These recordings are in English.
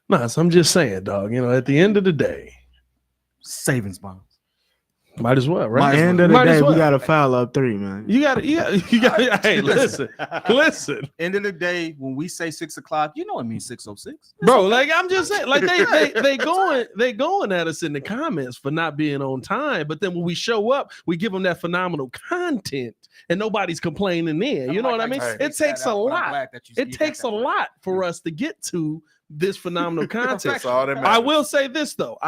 Nah, so I'm just saying, dog. At the end of the day, savings bonds. Might as well, right? At the end of the day, we got to foul up 3, man. You got to. Hey, listen. End of the day, when we say 6 o'clock, it means 6:06, bro. Like I'm just saying, like they going at us in the comments for not being on time, but then when we show up, we give them that phenomenal content, and nobody's complaining. Then you know what I mean? It takes a lot. It takes a lot for us to get to this phenomenal content. I will say this though.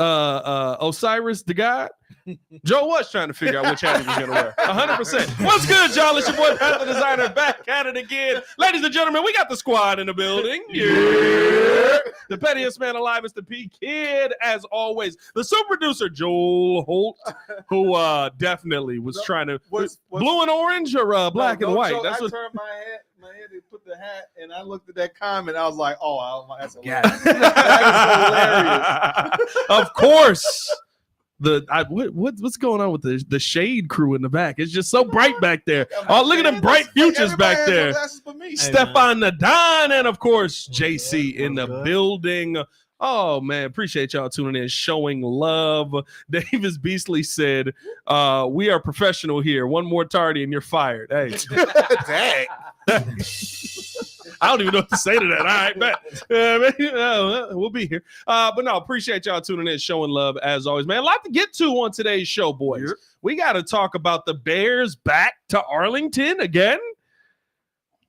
Osiris the God, Joe was trying to figure out which hat he was going to wear. 100%. What's good, y'all? It's your boy, Pat the Designer, back at it again. Ladies and gentlemen, we got the squad in the building. Yeah. The pettiest man alive is the P Kid, as always. The super producer, Joel Holt, who definitely was trying to blue and orange or black and white. Joe, I turned my head and put the hat, and I looked at that comment. I was like, that's hilarious. That is hilarious. Of course. What's going on with the shade crew in the back? It's just so bright back there. Oh, look at them bright futures back there. Stefan Nadine and of course JC in the building. Oh man, appreciate y'all tuning in, showing love. Davis Beasley said, "We are professional here. One more tardy and you're fired." Hey, dang. I don't even know what to say to that. All right, bet. We'll be here. But no, appreciate y'all tuning in, showing love as always, man. A lot to get to on today's show, boys. Yep. We got to talk about the Bears back to Arlington again.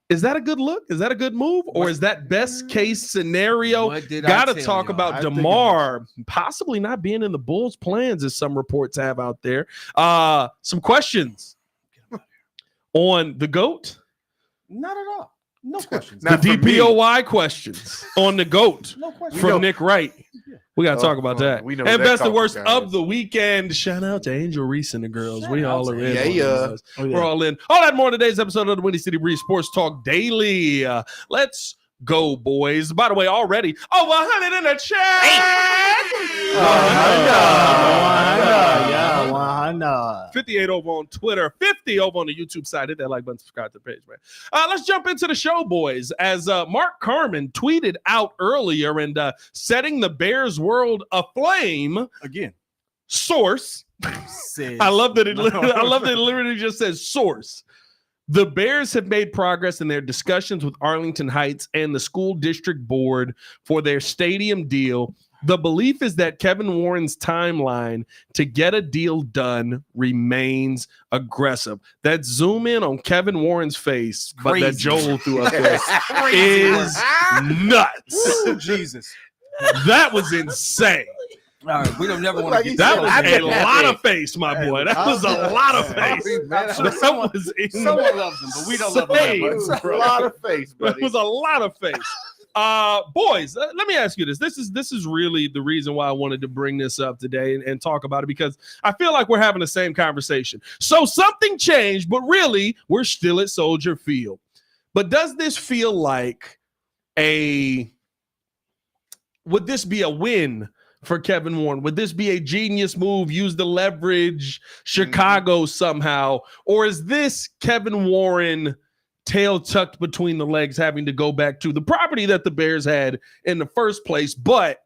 Is that a good look? Is that a good move? Or is that best case scenario? Got to talk about Demar possibly not being in the Bulls' plans, as some reports have out there. Some questions on the GOAT? Not at all. No questions. The DPOY questions on the GOAT from Nick Wright. We got to talk about that. We know and best and worst of the weekend. Shout out to Angel Reese and the girls. We all are in. Yeah. We're all in. All that more in today's episode of the Windy City Breeze Sports Talk Daily. Let's go, boys. By the way, already over 100 in the chat. 58 over on Twitter, 50 over on the YouTube side. Hit that like button, subscribe to the page, man. Let's jump into the show, boys. As Mark Carman tweeted out earlier and setting the Bears world aflame again. Source. I love that it literally just says source. The Bears have made progress in their discussions with Arlington Heights and the school district board for their stadium deal. The belief is that Kevin Warren's timeline to get a deal done remains aggressive. That zoom in on Kevin Warren's face, but that Joel threw up there is nuts. Ooh, Jesus. That was insane. All right, we don't never want to get that was a lot of face, my boy. That was a lot of face. Someone loves him, but we don't love him. It was a lot of face, buddy. It was a lot of face. Boys, let me ask you this. This is really the reason why I wanted to bring this up today and talk about it, because I feel like we're having the same conversation. So something changed, but really we're still at Soldier Field. But does this feel like would this be a win for Kevin Warren? Would this be a genius move? Use the leverage Chicago somehow? Or is this Kevin Warren tail tucked between the legs, having to go back to the property that the Bears had in the first place, but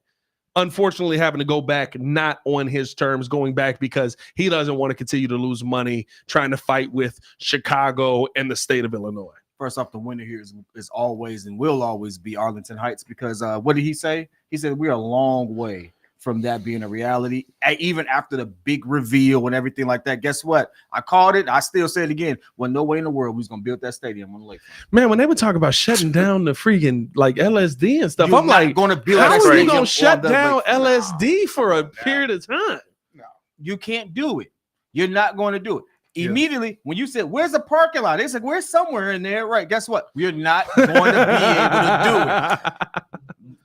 unfortunately having to go back not on his terms, going back because he doesn't want to continue to lose money trying to fight with Chicago and the state of Illinois? First off, the winner here is always and will always be Arlington Heights, because what did he say? He said we're a long way from that being a reality, even after the big reveal and everything like that. Guess what? I called it. I still say it again. Well, no way in the world we was gonna build that stadium on the lake. Man, when they were talking about shutting down the freaking like LSD and stuff, I'm like, going to build how are you gonna shut down LSD for a period of time? No, you can't do it. You're not going to do it. Immediately, when you said, where's the parking lot? They said, we're somewhere in there, right? Guess what? We're not going to be able to do it.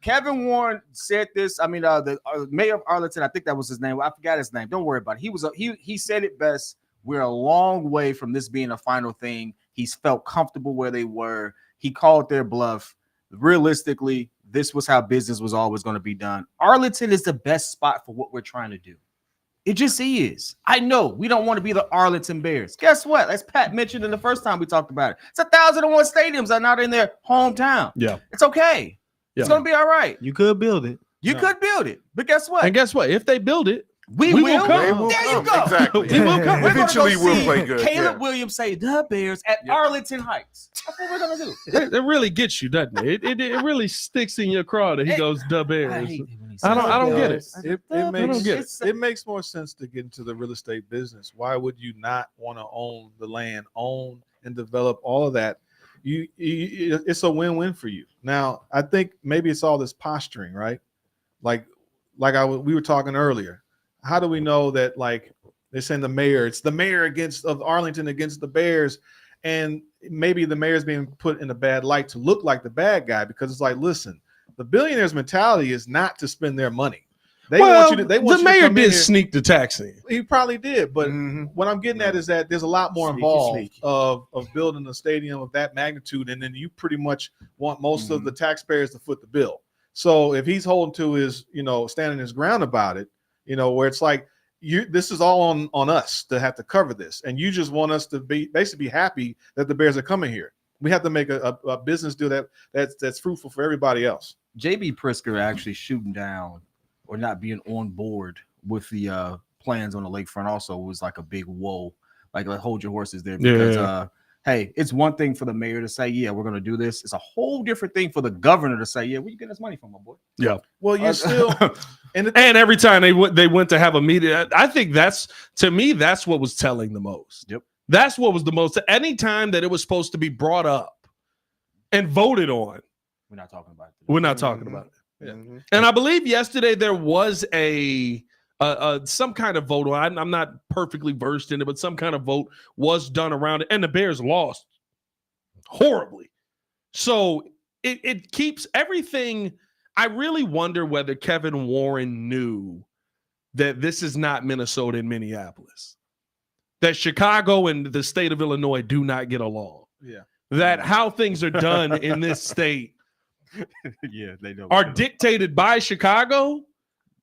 Kevin Warren said this. I mean, the mayor of Arlington, I think that was his name. I forgot his name. Don't worry about it. He said it best. We're a long way from this being a final thing. He's felt comfortable where they were. He called their bluff. Realistically, this was how business was always going to be done. Arlington is the best spot for what we're trying to do. It just is. I know we don't want to be the Arlington Bears. Guess what? As Pat mentioned in the first time we talked about it, it's 1,001 stadiums are not in their hometown. Yeah, it's okay. It's gonna be all right. You could build it. You could build it, but guess what? And guess what? If they build it, we will come. There you go. Exactly. We will come. We're Eventually, gonna go we'll see play good. Caleb Williams say the Bears at Arlington Heights. That's what we're gonna do. It really gets you, doesn't it? It really sticks in your craw that he goes the I Bears. hate it when he I don't get it. It makes more sense to get into the real estate business. Why would you not want to own the land, own and develop all of that? It's a win-win for you. Now, I think maybe it's all this posturing, right? Like we were talking earlier. How do we know that, like, they're saying it's the mayor of Arlington against the Bears, and maybe the mayor's being put in a bad light to look like the bad guy, because it's like, listen, the billionaire's mentality is not to spend their money. They want you the mayor did sneak the tax in. He probably did, but what I'm getting at is that there's a lot more involved of building a stadium of that magnitude, and then you pretty much want most of the taxpayers to foot the bill. So if he's holding to his, standing his ground about it, where it's like, this is all on us to have to cover this, and you just want us to basically be happy that the Bears are coming here. We have to make a business deal that's fruitful for everybody else. JB Prisker actually shooting down or not being on board with the plans on the lakefront also was like a big whoa. Like hold your horses there, because hey, it's one thing for the mayor to say, yeah, we're going to do this. It's a whole different thing for the governor to say, yeah, where you getting this money from, my boy? Yeah. Well, you're still and every time they went to have a meeting, I think that's what was telling the most. Yep. That's what was the most. Anytime that it was supposed to be brought up and voted on, we're not talking about it. We're not talking about it. Yeah. And I believe yesterday there was some kind of vote. I'm not perfectly versed in it, but some kind of vote was done around it, and the Bears lost horribly. So it keeps everything. I really wonder whether Kevin Warren knew that this is not Minnesota and Minneapolis, that Chicago and the state of Illinois do not get along. Yeah. That how things are done in this state they know are dictated by Chicago,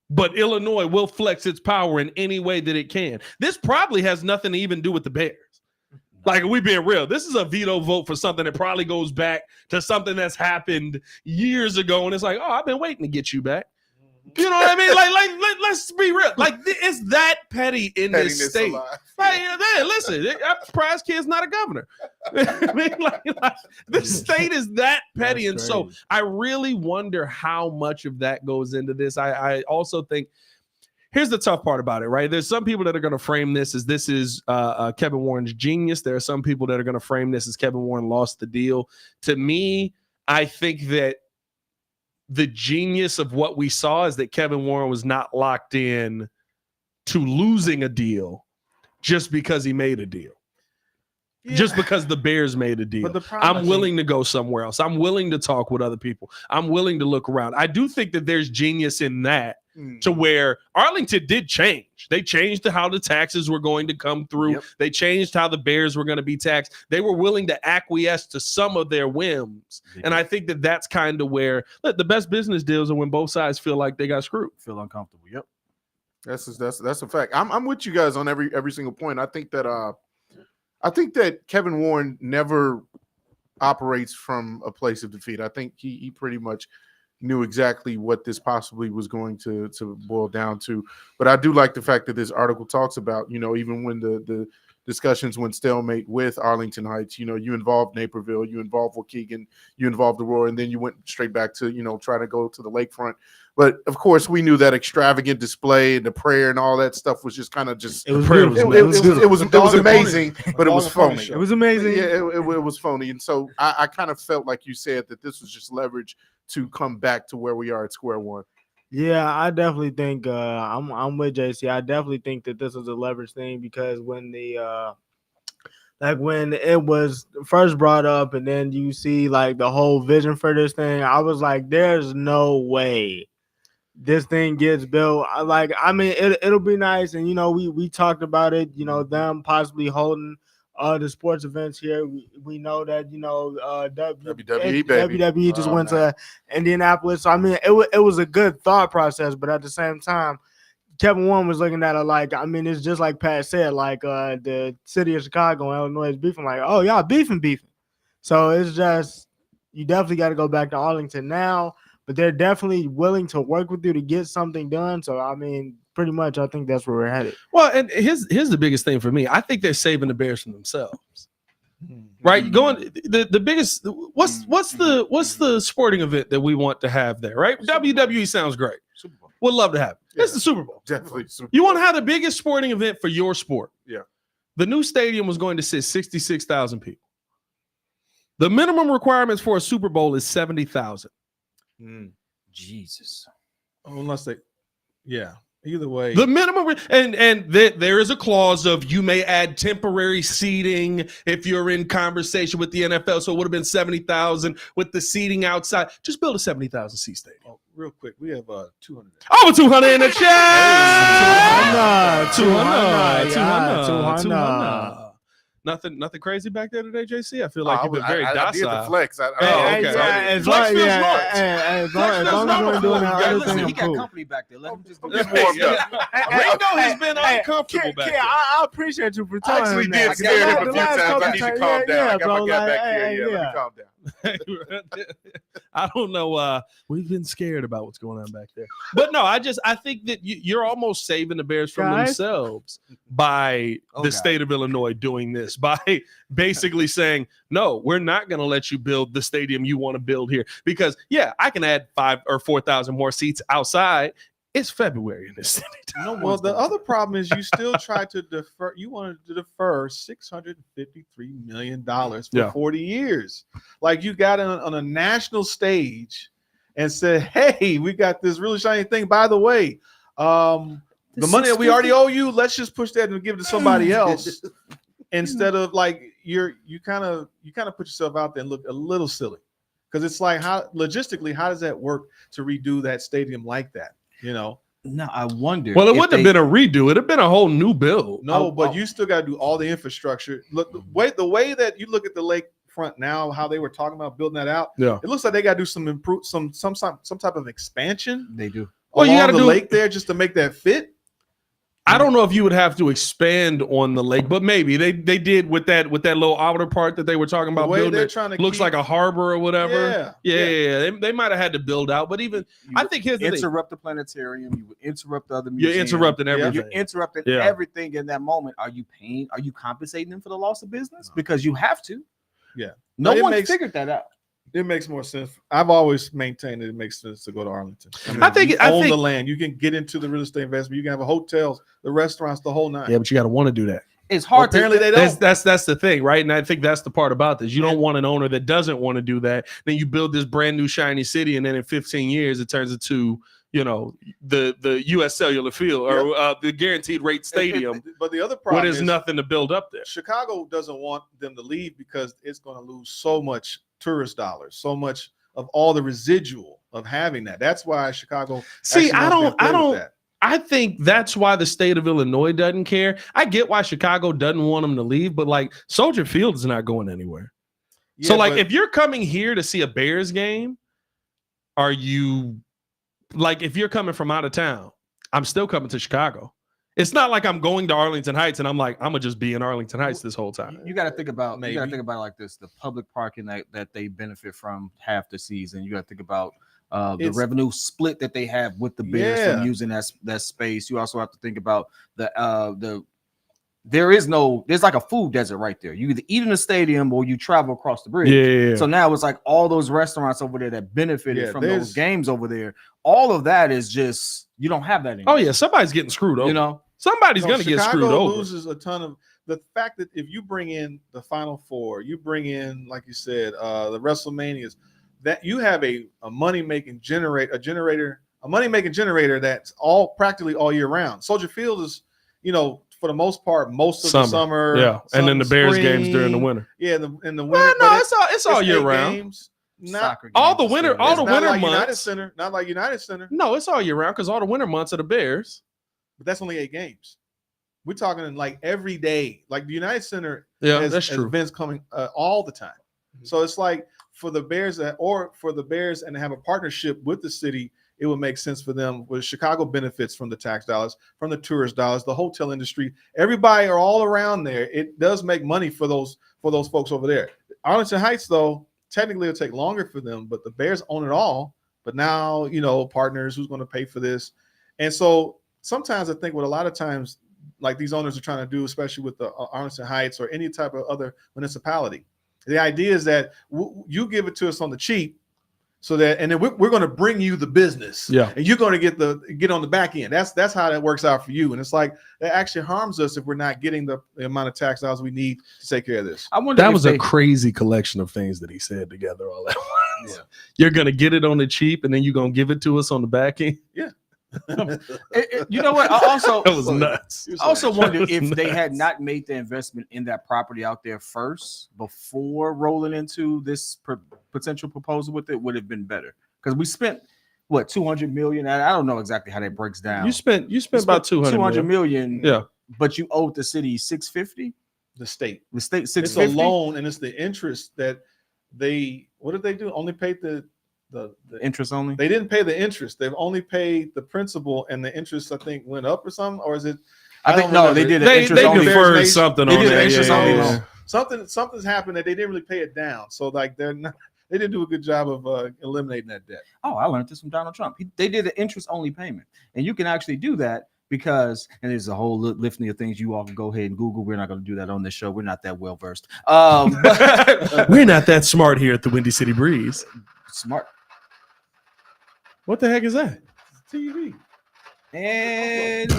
but Illinois will flex its power in any way that it can. This probably has nothing to even do with the Bears. Like, we being real, this is a veto vote for something that probably goes back to something that's happened years ago, and it's like, oh, I've been waiting to get you back. You know what I mean? Like, let's be real. Like, it's that petty in this state. Like, listen, I'm surprised kid's not a governor. I mean, like, this state is that petty. And so I really wonder how much of that goes into this. I also think, here's the tough part about it, right? There's some people that are going to frame this as Kevin Warren's genius. There are some people that are going to frame this as Kevin Warren lost the deal. To me, I think that the genius of what we saw is that Kevin Warren was not locked in to losing a deal just because he made a deal. Yeah. Just because the Bears made a deal. I'm willing to go somewhere else. I'm willing to talk with other people. I'm willing to look around. I do think that there's genius in that, to where Arlington did change. They changed how the taxes were going to come through. Yep. They changed how the Bears were going to be taxed. They were willing to acquiesce to some of their whims. And I think that that's kind of where the best business deals are when both sides feel like they got screwed. Feel uncomfortable. Yep. That's a fact. I'm with you guys on every single point. I think that Kevin Warren never operates from a place of defeat. I think he pretty much knew exactly what this possibly was going to boil down to. But I do like the fact that this article talks about, even when the discussions went stalemate with Arlington Heights, you involved Naperville, you involved Waukegan, you involved Aurora, and then you went straight back to, try to go to the lakefront. But of course, we knew that extravagant display and the prayer and all that stuff was just kind of just. It was amazing, but it was phony. It was amazing. Yeah, it was phony, and so I kind of felt like you said that this was just leverage to come back to where we are at square one. Yeah, I definitely think I'm with JC. I definitely think that this was a leverage thing, because when when it was first brought up and then you see like the whole vision for this thing, I was like, there's no way this thing gets built. It'll be nice. And, we talked about it, them possibly holding the sports events here. We know that, WWE just went to Indianapolis. So, it was a good thought process, but at the same time, Kevin Warren was looking at it like, it's just like Pat said, like the city of Chicago and Illinois is beefing, like, oh, y'all beefing. So it's just, you definitely got to go back to Arlington now. but they're definitely willing to work with you to get something done. So I mean, pretty much, I think that's where we're headed. Well, and here's the biggest thing for me. I think they're saving the Bears from themselves. Right, going the biggest. What's the sporting event that we want to have there? Right, WWE sounds great. Super Bowl. Would love to have it. Yeah. It's the Super Bowl. Definitely. Super You want to have the biggest sporting event for your sport. Yeah. The new stadium was going to sit 66,000 people. The minimum requirements for a Super Bowl is 70,000. Jesus. Unless they, yeah. Either way, The minimum, there is a clause of you may add temporary seating if you're in conversation with the NFL. So it would have been 70,000 with the seating outside. Just build a 70,000 seat stadium. oh, real quick, we have 200. Over 200 in the chat. 200. Nothing crazy back there today, JC. I feel like you've been very I did the docile. flex. Okay. As long as we're doing that other Listen, thing, he I'm got cool. company back there. Let him just do Just that. warmed up. Ringo has been uncomfortable back there. I appreciate you for I telling actually him did that. scare him a The few last times. I couple need to times, calm down. I got bro, my guy like, back here. hey, Yeah, let me calm down. I don't know. We've been scared about what's going on back there, but no, I think that you're almost saving the Bears from Guys? themselves by the state of Illinois doing this, by basically saying, no, we're not going to let you build the stadium you want to build here because I can add 5,000 or 4,000 more seats outside. It's February in this city. Well, the other problem is you still try to defer. You wanted to defer $653 million for 40 years. Like you got on a national stage and said, "Hey, we got this really shiny thing. By the way, the money that we already owe you, let's just push that and give it to somebody else." Instead of like you kind of put yourself out there and look a little silly because it's like how does that work to redo that stadium like that? You know. No, I wonder. Well, it wouldn't have been a redo. It'd have been a whole new build. No, but you still got to do all the infrastructure. Look, the way that you look at the lakefront now, how they were talking about building that out. Yeah, it looks like they got to do some type of expansion. They do. Well, you got to the do lake there just to make that fit. I don't know if you would have to expand on the lake, but maybe they did with that little outer part that they were talking about building. They're trying to looks like a harbor or whatever. Yeah. They might have had to build out, but even I think here's the thing. Interrupt the planetarium. You would interrupt the other You're museums. interrupting everything. You're interrupting everything in that moment. Are you paying? Are you compensating them for the loss of business? Because you have to. Yeah. No one figured that out. It makes more sense. I've always maintained that it makes sense to go to Arlington. I think you own the land. You can get into the real estate investment. You can have a hotels, the restaurants, the whole nine. Yeah, but you got to want to do that. It's hard. Apparently, they don't. That's the thing, right? And I think that's the part about this. You don't want an owner that doesn't want to do that. Then you build this brand new shiny city, and then in 15 years, it turns into the U.S. Cellular Field or the Guaranteed Rate Stadium. But the other problem is nothing to build up there. Chicago doesn't want them to leave because it's going to lose so much tourist dollars, so much of all the residual of having that. That's why Chicago. See, I think that's why the state of Illinois doesn't care. I get why Chicago doesn't want them to leave, but like Soldier Field is not going anywhere. Yeah, so like if you're coming here to see a Bears game, are you like if you're coming from out of town, I'm still coming to Chicago. It's not like I'm going to Arlington Heights and I'm like, I'm gonna just be in Arlington Heights this whole time. You got to think about it like this: the public parking that they benefit from half the season. You got to think about the revenue split that they have with the Bears from using that space. You also have to think about there's like a food desert right there. You either eat in the stadium or you travel across the bridge. Yeah. So now it's like all those restaurants over there that benefited from those games over there. All of that is just you don't have that anymore. Oh yeah, somebody's getting screwed over. Somebody's going to get screwed over. Loses a ton of the fact that if you bring in the Final Four, you bring in, like you said, the WrestleManias, that you have a money-making generator that's practically all year round. Soldier Field is, for the most part, most of the summer. Yeah, and then the Bears games during the winter. Yeah, in the winter. Well, no, it's all year round. Games. All the winter months. Not like United Center. No, it's all year round because all the winter months are the Bears. But that's only 8 games. We're talking like every day. Like the United Center that's true. Events coming all the time. Mm-hmm. So it's like for the Bears and to have a partnership with the city, it would make sense for them. Where Chicago benefits from the tax dollars, from the tourist dollars, the hotel industry. Everybody are all around there. It does make money for those folks over there. Arlington Heights, though, technically it'll take longer for them, but the Bears own it all. but now, you know, partners, who's going to pay for this? And so sometimes I think what a lot of times like these owners are trying to do, especially with the Arlington Heights or any type of other municipality, the idea is that you give it to us on the cheap, so that, and then we're going to bring you the business, and you're going to get on the back end. That's how that works out for you. And it's like that actually harms us if we're not getting the amount of tax dollars we need to take care of this. I wonder that was a crazy collection of things that he said together all at once. Yeah. You're going to get it on the cheap, and then you're going to give it to us on the back end. Yeah. You know what? I also that was nuts. I also wonder if they had not made the investment in that property out there first before rolling into this potential proposal with it, would have been better, because we spent what, 200 million. I don't know exactly how that breaks down. You spent about 200 million. Yeah, but you owed the city 650. The state 650. It's a loan, and it's the interest that they. What did they do? Only paid the interest only. They didn't pay the interest. They've only paid the principal, and the interest I think went up or something. Or is it? I think no. They did. They deferred something on there. Interest only loan. Something's happened that they didn't really pay it down. So like they didn't do a good job of eliminating that debt. Oh, I learned this from Donald Trump. They did an interest only payment, and you can actually do that because, and there's a whole litany of things you all can go ahead and Google. We're not going to do that on this show. We're not that well versed. We're not that smart here at the Windy City Breeze. Smart. What the heck is that? TV. And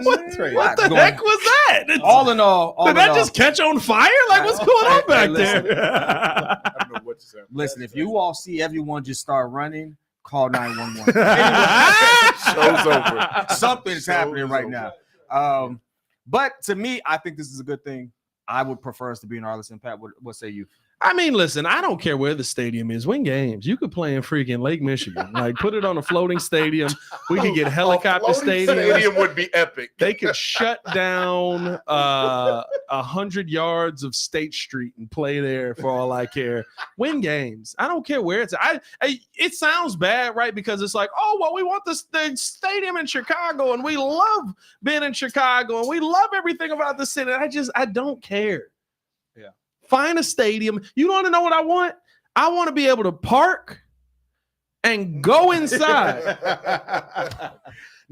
what the heck was that? All in all, did that just catch on fire? Like, what's going on back there? I don't know what to say. Listen, if you all see everyone just start running, call 911. Show's over. Something's happening right now. But to me, I think this is a good thing. I would prefer us to be in Arlington. Pat, what say you? I mean, listen, I don't care where the stadium is. Win games. You could play in freaking Lake Michigan. Like, put it on a floating stadium. We could get helicopter stadiums. Stadium would be epic. They could shut down 100 yards of State Street and play there for all I care. Win games. I don't care where it's at. It sounds bad, right? Because it's like, oh, well, we want the stadium in Chicago, and we love being in Chicago, and we love everything about the city. I don't care. Yeah. Find a stadium. You want to know what I want? I want to be able to park and go inside.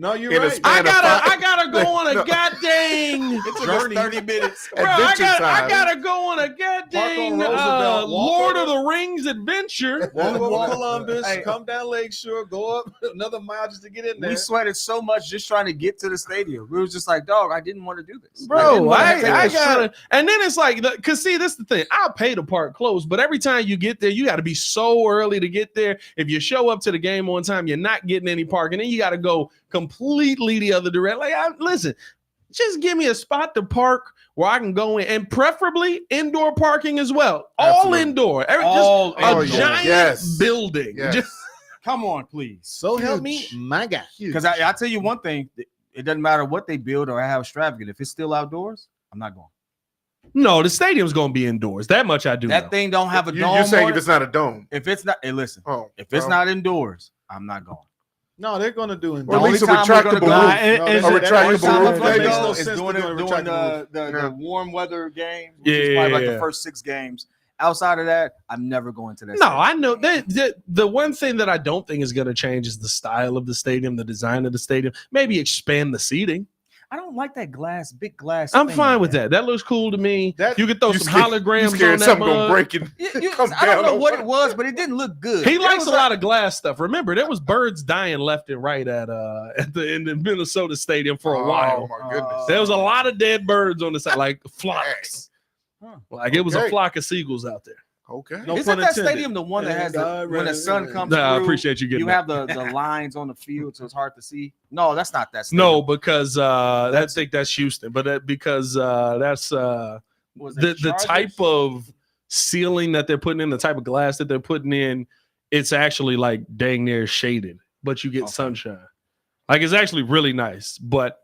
No, you're right. I gotta go on a goddamn journey. 30 minutes. Bro, I gotta go on a goddamn Lord of the Rings adventure. Walk over Columbus, come down Lakeshore, go up another mile just to get in there. We sweated so much just trying to get to the stadium. We was just like, dog, I didn't want to do this. Bro, I gotta. And then it's like, because see, this is the thing. I'll pay to park close, but every time you get there, you got to be so early to get there. If you show up to the game on time, you're not getting any parking. Then you got to go completely the other direction. Like, listen, just give me a spot to park where I can go in, and preferably indoor parking as well. Absolutely. All indoor. Just a giant building. Yes. Just come on, please. So help me, my guy. Because I tell you one thing, it doesn't matter what they build or how extravagant. If it's still outdoors, I'm not going. No, the stadium's going to be indoors. That much I do know. That thing don't have a dome. You're saying if it's not a dome. If it's not, hey, listen. If it's not indoors, I'm not going. No, they're going to do it. Or at least a retractable roof. A retractable roof. Is doing the warm weather games, which is probably like the first 6 games. Outside of that, I'm never going to that. No, stadium. I know that the one thing that I don't think is going to change is the style of the stadium, the design of the stadium. Maybe expand the seating. I don't like that big glass. I'm fine with that. That looks cool to me. You could throw some holograms on that something gonna break it. I don't know what it was, but it didn't look good. He likes a lot of glass stuff. Remember, there was birds dying left and right in the Minnesota stadium for a while. Oh my goodness! There was a lot of dead birds on the side, like flocks. Like it was a flock of seagulls out there. Okay. No, isn't that stadium the one that has when the sun comes through? I appreciate you getting that. You have the lines on the field, so it's hard to see. No, that's not that stadium. No, because I think that's Houston, but because that's the type of ceiling that they're putting in, the type of glass that they're putting in, it's actually like dang near shaded, but you get sunshine. Like it's actually really nice, but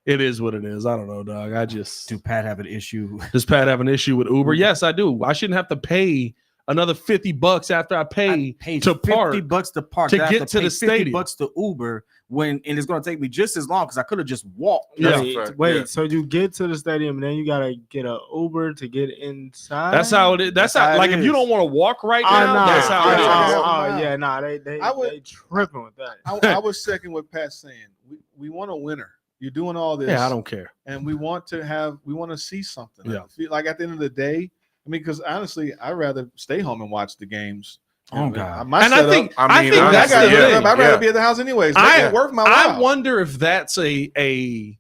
it is what it is. I don't know, dog. Do Pat have an issue? Does Pat have an issue with Uber? Yes, I do. I shouldn't have to pay another $50 after I pay to park $50 to park to get to the stadium. $50 to Uber and it's going to take me just as long because I could have just walked. Wait, so you get to the stadium and then you gotta get an Uber to get inside. That's how it is. That's how. Like if you don't want to walk right now, that's how it is. They tripping with that. I was second with Pat saying we want a winner. You're doing all this. Yeah, I don't care. And we want to see something. Yeah. I feel like at the end of the day, I mean, because honestly, I'd rather stay home and watch the games. Oh God! I think that's the thing. I'd rather be at the house anyways. It's worth my while. I wonder if that's I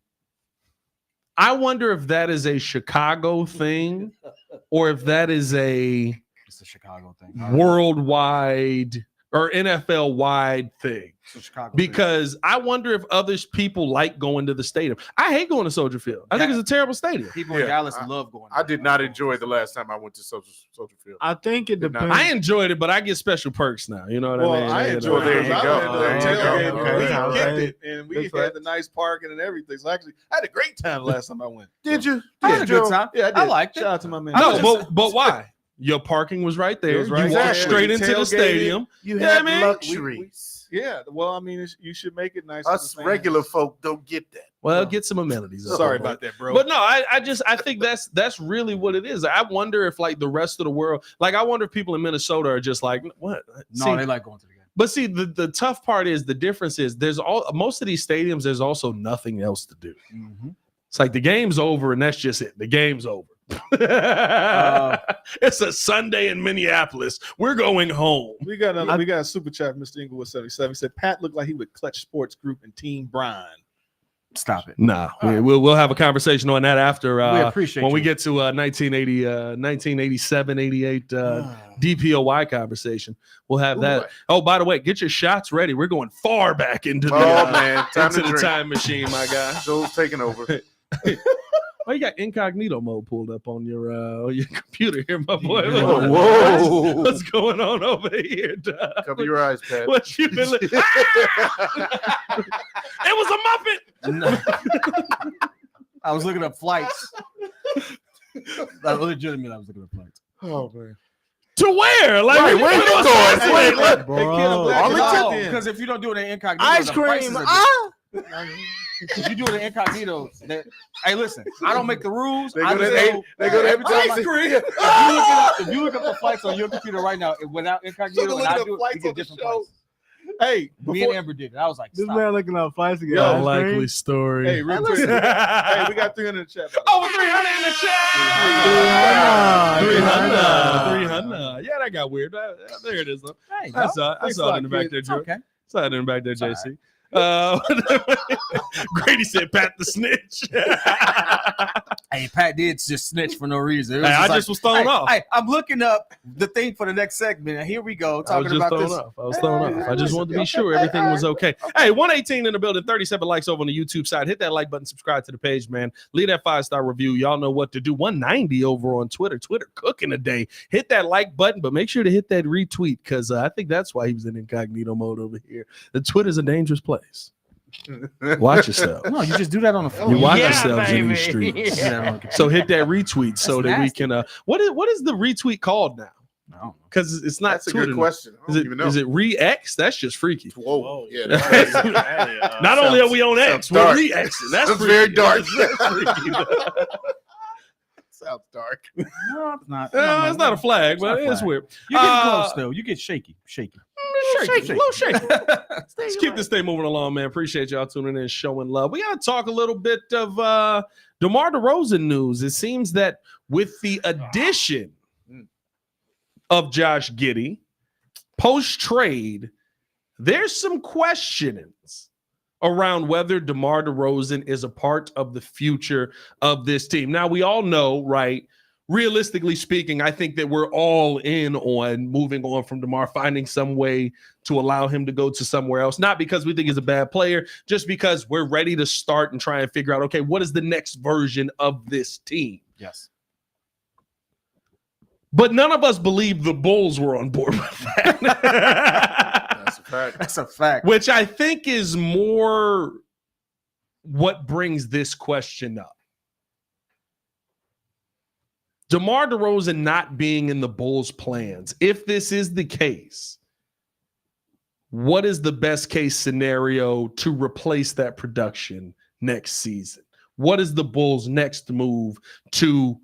wonder if that is a Chicago thing, or if that is it's a Chicago thing, worldwide or NFL wide thing. Because I wonder if other people like going to the stadium. I hate going to Soldier Field. I think it's a terrible stadium. People in Dallas love going. I did not enjoy the last time I went to Soldier Field. I think it depends. I enjoyed it, but I get special perks now. You know what I mean? I enjoyed it. There you go. We kicked it, and we had the nice parking and everything. So actually, I had a great time the last time I went. Did you? I had a good time. Yeah, I did. I liked it. Shout out to my man. No, but why? Your parking was right there. You walked straight into the stadium. You had luxuries. Yeah, well, I mean, you should make it nice. Us regular folk don't get that. Well, get some amenities. Sorry about that, bro. But no, I think that's really what it is. I wonder if like the rest of the world, like I wonder if people in Minnesota are just like, what? No, they like going to the game. But see, the tough part is the difference is most of these stadiums, there's also nothing else to do. Mm-hmm. It's like the game's over and that's just it. The game's over. It's a Sunday in Minneapolis. We're going home. We got a super chat from Mr. Inglewood 77. He said Pat looked like he would clutch sports group and Team Brian. Stop it. Nah, we'll have a conversation on that after we appreciate when we get to 1987, 88 DPOY conversation. We'll have that. Oh, by the way, get your shots ready. We're going far back into the time machine, my guy. Joe's taking over. Oh, you got incognito mode pulled up on your computer here, my boy. Whoa. What's going on over here, dog? Cover your eyes, Pat. What you been It was a Muppet. No. I was looking up flights. Legitimately, I was looking up flights. Oh, man. To where? Like, right, where you going? Arlington. Because if you don't do it in incognito, ice cream. If you do it in incognito, hey, listen, I don't make the rules. They go to every time ice cream. If you look up the flights on your computer right now, without incognito, and I do it, you get different prices. Hey, me and Amber did it. I was like, this man looking up flights again. Unlikely story. Hey, real quick. Hey, we got 300 in the chat. Oh, 300 in the chat. 300. Yeah, that got weird. There it is, though. Hey, I saw it in the back there, Drew. Okay. Saw it in the back there, JC. Grady said, Pat the snitch. Hey, Pat did just snitch for no reason. I just was thrown off. Hey, I'm looking up the thing for the next segment, and here we go. Talking about this. I was thrown off. I just wanted to be sure everything was okay. Hey, 118 in the building, 37 likes over on the YouTube side. Hit that like button, subscribe to the page, man. Leave that 5-star review. Y'all know what to do. 190 over on Twitter. Twitter cooking today. Hit that like button, but make sure to hit that retweet because I think that's why he was in incognito mode over here. The Twitter's a dangerous place. Watch yourself. No, you just do that on the phone. You watch yourselves in these streets. Yeah. So hit that retweet so that we can. What is the retweet called now? No, because it's not. That's a good question. Is it re-X? That's just freaky. Whoa. Yeah. Not only are we on X, we're re-Xing. That's very dark. Sounds dark. No, it's not. It's not a flag, but it's weird. You get close though. You get shaky. A little shaky. Let's keep this thing moving along, man. Appreciate y'all tuning in, showing love. We got to talk a little bit of DeMar DeRozan news. It seems that with the addition of Josh Giddey post-trade, there's some questionings around whether DeMar DeRozan is a part of the future of this team. Now, we all know, right? Realistically speaking, I think that we're all in on moving on from DeMar, finding some way to allow him to go to somewhere else. Not because we think he's a bad player, just because we're ready to start and try and figure out, okay, what is the next version of this team? Yes. But none of us believe the Bulls were on board with that. That's a fact. That's a fact. Which I think is more what brings this question up. DeMar DeRozan not being in the Bulls' plans, if this is the case, what is the best case scenario to replace that production next season? What is the Bulls' next move to,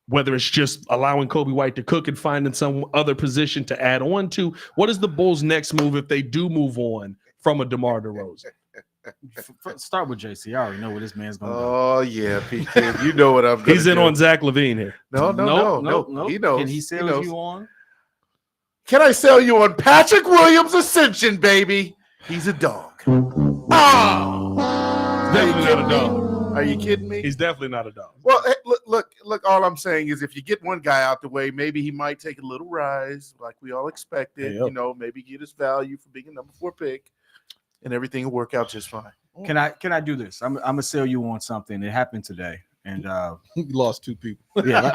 whether it's just allowing Kobe White to cook and finding some other position to add on to? What is the Bulls' next move if they do move on from a DeMar DeRozan? Start with JC. I already know where this man's going to go. Oh, yeah, PK. You know what I'm going to He's in on Zach LaVine here. No. He knows. Can he sell you on? Can I sell you on Patrick Williams' ascension, baby? He's a dog. Oh! Definitely not a dog. Are you kidding me? He's definitely not a dog. Well, hey, look. All I'm saying is, if you get one guy out the way, maybe he might take a little rise, like we all expected. Yep. You know, maybe get his value for being a number 4 pick, and everything will work out just fine. Can I do this? I'm gonna sell you on something. It happened today, and He lost 2 people. yeah.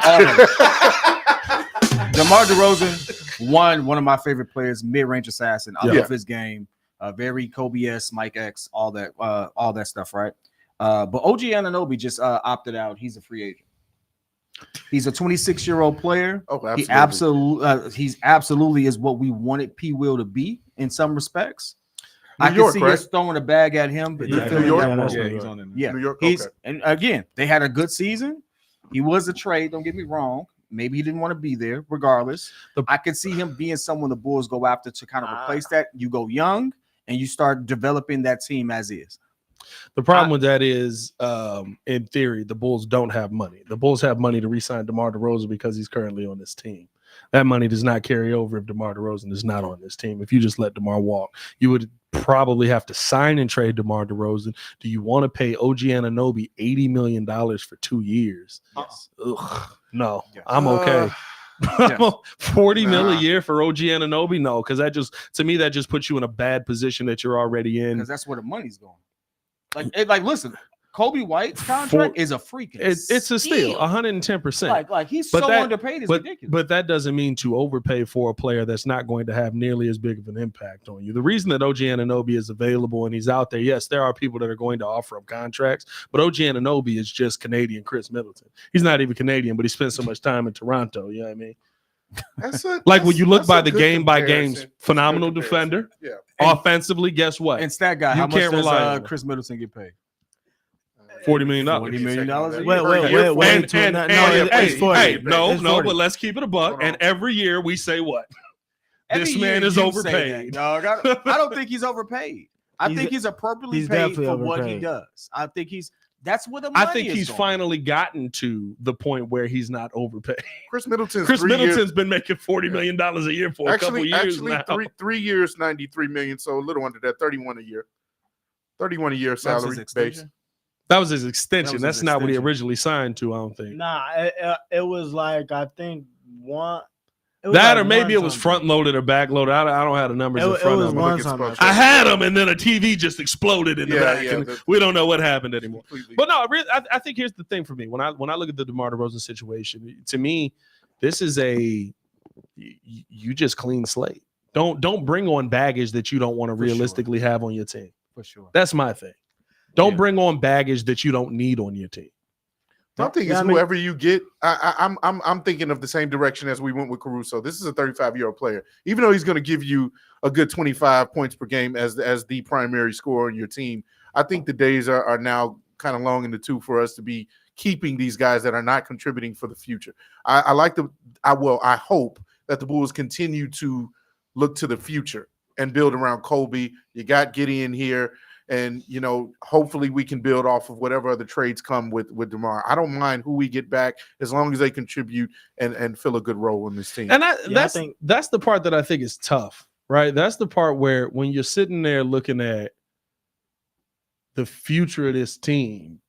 DeMar DeRozan, one of my favorite players, mid-range assassin. I love his game. Very Kobe-esque, Mike X, all that stuff, right? But OG Anunoby just opted out. He's a free agent. He's a 26-year-old player. Oh, absolutely. He's absolutely is what we wanted P. Will to be in some respects. I York, can see us throwing a bag at him, but Yeah, New New York. He's on him. Yeah, New York. he's Okay. and again, they had a good season. He was a trade. Don't get me wrong. Maybe he didn't want to be there. Regardless, I could see him being someone the Bulls go after to kind of replace that. You go young and you start developing that team as is. The problem with that is, in theory, the Bulls don't have money. The Bulls have money to re-sign DeMar DeRozan because he's currently on this team. That money does not carry over if DeMar DeRozan is not on this team. If you just let DeMar walk, you would probably have to sign and trade DeMar DeRozan. Do you want to pay OG Anunoby $80 million for 2 years? Yes. Ugh, no, Yes. I'm okay. Yes. 40 mil a year for OG Anunoby? No, because that just puts you in a bad position that you're already in. Because that's where the money's going. Like listen, Kobe White's contract is a freaking it's a steal, 110%. Like he's But so that- underpaid, it's ridiculous. But that doesn't mean to overpay for a player that's not going to have nearly as big of an impact on you. The reason that OG Anunoby is available and he's out there, yes, there are people that are going to offer him contracts, but OG Anunoby is just Canadian Chris Middleton. He's not even Canadian, but he spent so much time in Toronto. You know what I mean? When you look by the game by games, phenomenal defender. Yeah. Offensively, guess what? And stat guy, You how much can't does rely on him. Chris Middleton get paid? $40 million. $40 million a year. Wait. But let's keep it a buck. Hold on. And every year we say what? Every This year man is you say overpaid. that, dog. I don't think he's overpaid. I think he's appropriately he's paid definitely for what he overpaid. does. I think that's where the money I think is he's going. finally gotten to the point where he's not overpaid. Chris Middleton's Chris 3 years- Middleton's been making $40 million a year for a couple years now. 3 years, 93 million. So a little under that, 31 a year. 31 a year That was his salary base. extension? That was his extension. That was That's his not what he extension. originally signed to, I don't think. Nah, it was like I think one. It was That like or maybe it was something. front loaded or back loaded. I don't have the numbers in It front was of me. one Look at something. Spurs. I had them, and then a TV just exploded in the Yeah, back, yeah, and the- we don't know what happened anymore. Completely. But no, I think here's the thing for me. When I look at the DeMar DeRozan situation, to me, this is you just clean slate. Don't bring on baggage that you don't want to For sure. realistically have on your team. For sure. That's my thing. Don't Yeah. bring on baggage that you don't need on your team. I'm thinking Yeah, I mean- whoever you get. I'm thinking of the same direction as we went with Caruso. This is a 35-year-old player. Even though he's going to give you a good 25 points per game as the primary scorer on your team, I think the days are now kind of long in the tooth for us to be keeping these guys that are not contributing for the future. I hope that the Bulls continue to look to the future and build around Kobe. You got Gideon here. And, hopefully we can build off of whatever other trades come with DeMar. I don't mind who we get back as long as they contribute and fill a good role in this team. And I that's the part that I think is tough, right? That's the part where when you're sitting there looking at the future of this team,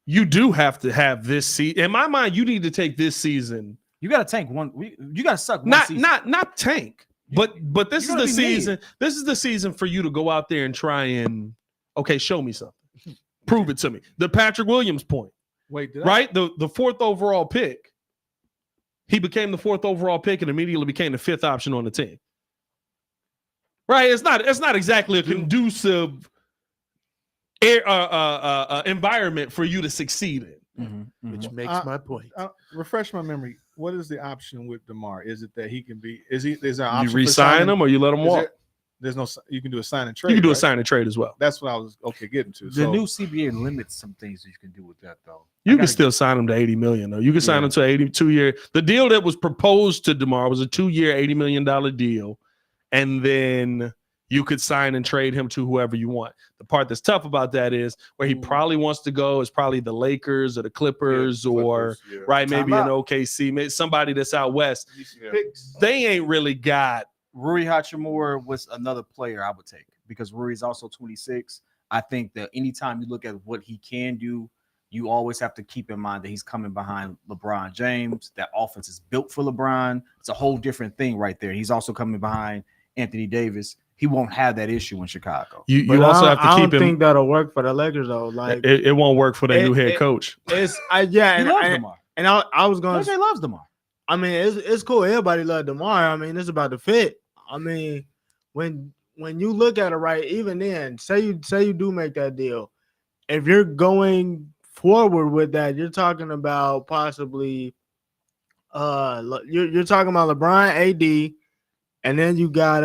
you do have to have this season. In my mind, you need to take this season. You got to tank one. You got to suck one Not season. not tank. But this is You're the gonna be mid. season. This is the season for you to go out there and try and show me something. Prove it to me. The Patrick Williams point, Wait, did right? The fourth overall pick. He became the fourth overall pick and immediately became the fifth option on the team. Right? It's not exactly a conducive environment for you to succeed in. which makes my point. Refresh my memory. What is the option with Demar? Is it that he can be? Is there an option? You re-sign him or you let him walk? There's no. You can do a sign and trade. You can do right? a sign and trade as well. That's what I was getting to. The new CBA limits some things that you can do with that, though. You can still sign him to $80 million, though. You can sign him to an 82-year. The deal that was proposed to DeMar was a 2-year, $80 million deal, and then you could sign and trade him to whoever you want. The part that's tough about that is where he probably wants to go is probably the Lakers or the Clippers or maybe an OKC, maybe somebody that's out west. They ain't really got. Rui Hachimura was another player I would take because Rui is also 26. I think that anytime you look at what he can do, you always have to keep in mind that he's coming behind LeBron James. That offense is built for LeBron. It's a whole different thing right there. He's also coming behind Anthony Davis. He won't have that issue in Chicago. You also have to keep him. I don't think that'll work for the Lakers though. Like it won't work for their new head coach. He loves DeMar. And I was going. JJ loves DeMar. I mean, it's cool. Everybody loves DeMar. I mean, it's about the fit. I mean, when you look at it, right, even then, say you do make that deal, if you're going forward with that, you're talking about possibly you're talking about LeBron, AD, and then you got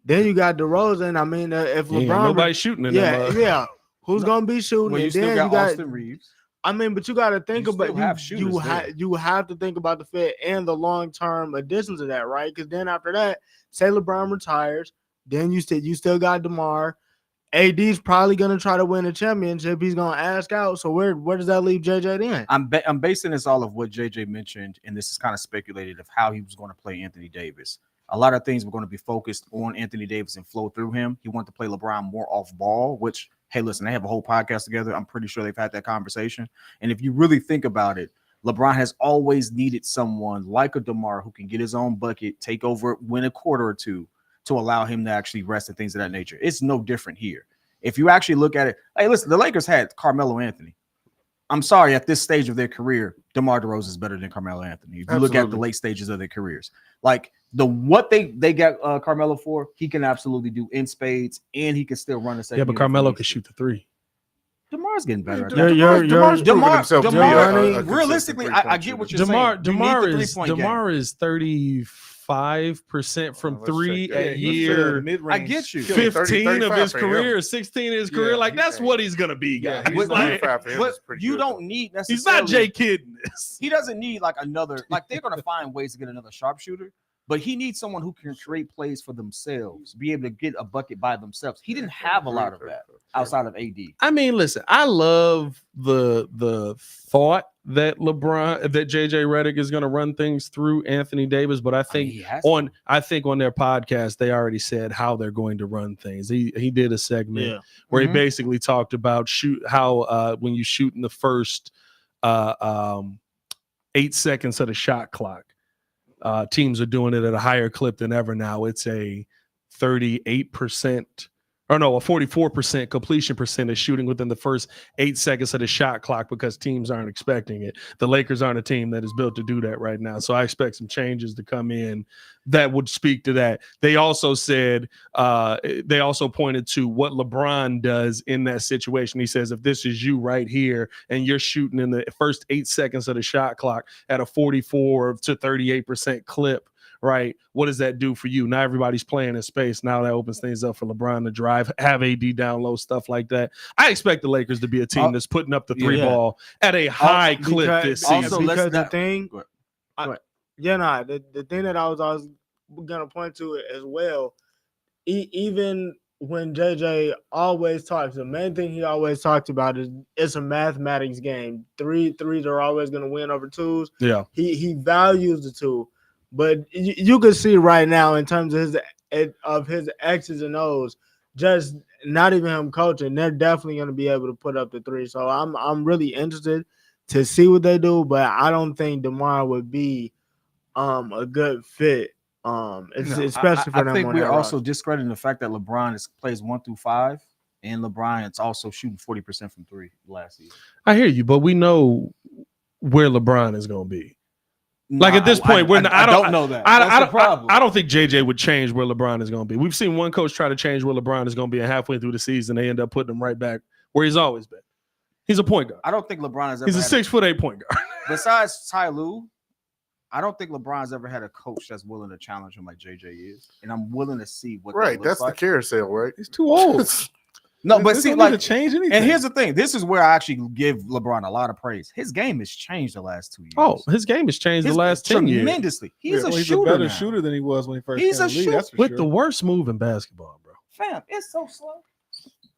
DeRozan. I mean, if LeBron nobody's shooting in them. Who's gonna be shooting? Well, you and still then got you got Austin Reeves. I mean, but you got to think about you have to think about the fit and the long-term additions to that, right? Because then after that, say LeBron retires, then you still got DeMar. AD's probably gonna try to win a championship. He's gonna ask out. So where does that leave JJ then? I'm basing this all of what JJ mentioned, and this is kind of speculated of how he was going to play Anthony Davis. A lot of things were going to be focused on Anthony Davis and flow through him. He wanted to play LeBron more off ball, which, hey, listen, they have a whole podcast together. I'm pretty sure they've had that conversation. And if you really think about it, LeBron has always needed someone like a DeMar who can get his own bucket, take over, win a quarter or two to allow him to actually rest and things of that nature. It's no different here. If you actually look at it, hey, listen, the Lakers had Carmelo Anthony. I'm sorry, at this stage of their career, DeMar DeRozan is better than Carmelo Anthony. If you look at the late stages of their careers, like what they got Carmelo for, he can absolutely do in spades, and he can still run a second. Yeah, but Carmelo can shoot the three. DeMar's getting better. DeMar, realistically, I get what you're saying. DeMar is 35% from three at year. I get you. 15 of his career, 16 of his career. Like that's what he's gonna be, guys. You don't need necessarily. He's not Jay Kidd in this. He doesn't need like another. Like they're gonna find ways to get another sharpshooter. But he needs someone who can create plays for themselves, be able to get a bucket by themselves. He didn't have a lot of that outside of AD. I mean, listen, I love the thought that JJ Redick is going to run things through Anthony Davis, but I think on their podcast they already said how they're going to run things. He did a segment where he basically talked about how when you shoot in the first 8 seconds of the shot clock. Teams are doing it at a higher clip than ever now. It's a 44% completion percentage shooting within the first 8 seconds of the shot clock because teams aren't expecting it. The Lakers aren't a team that is built to do that right now. So I expect some changes to come in that would speak to that. They also said, they also pointed to what LeBron does in that situation. He says, if this is you right here and you're shooting in the first 8 seconds of the shot clock at a 44 to 38% clip, right? What does that do for you? Now everybody's playing in space. Now that opens things up for LeBron to drive, have AD down low, stuff like that. I expect the Lakers to be a team that's putting up the three ball at a high clip this season. Also, because the thing that I was gonna point to it as well, even when JJ always talks, the main thing he always talks about is it's a mathematics game. Threes are always gonna win over twos. Yeah, he values the two. But you can see right now in terms of his X's and O's, just not even him coaching, they're definitely going to be able to put up the three. So I'm really interested to see what they do, but I don't think DeMar would be a good fit, especially for them. I think we're also discrediting the fact that LeBron plays 1 through 5, and LeBron is also shooting 40% from three last season. I hear you, but we know where LeBron is going to be. Like at this point, I don't know that. I don't think JJ would change where LeBron is going to be. We've seen one coach try to change where LeBron is going to be, and halfway through the season, they end up putting him right back where he's always been. He's a point guard. I don't think LeBron has ever. He's a 6'8" point guard. Besides Ty Lue, I don't think LeBron's ever had a coach that's willing to challenge him like JJ is, and I'm willing to see what. Right, that looks that's like. the carousel, right? He's too old. No, but see, like, to change anything. and here's the thing: this is where I actually give LeBron a lot of praise. His game has changed the last 2 years. Oh, his game has changed the last 10 years. Tremendously. He's a he's shooter. a better now. shooter than he was when he first. He's came a to the league, shooter that's for With sure. the worst move in basketball, bro. Fam, it's so slow.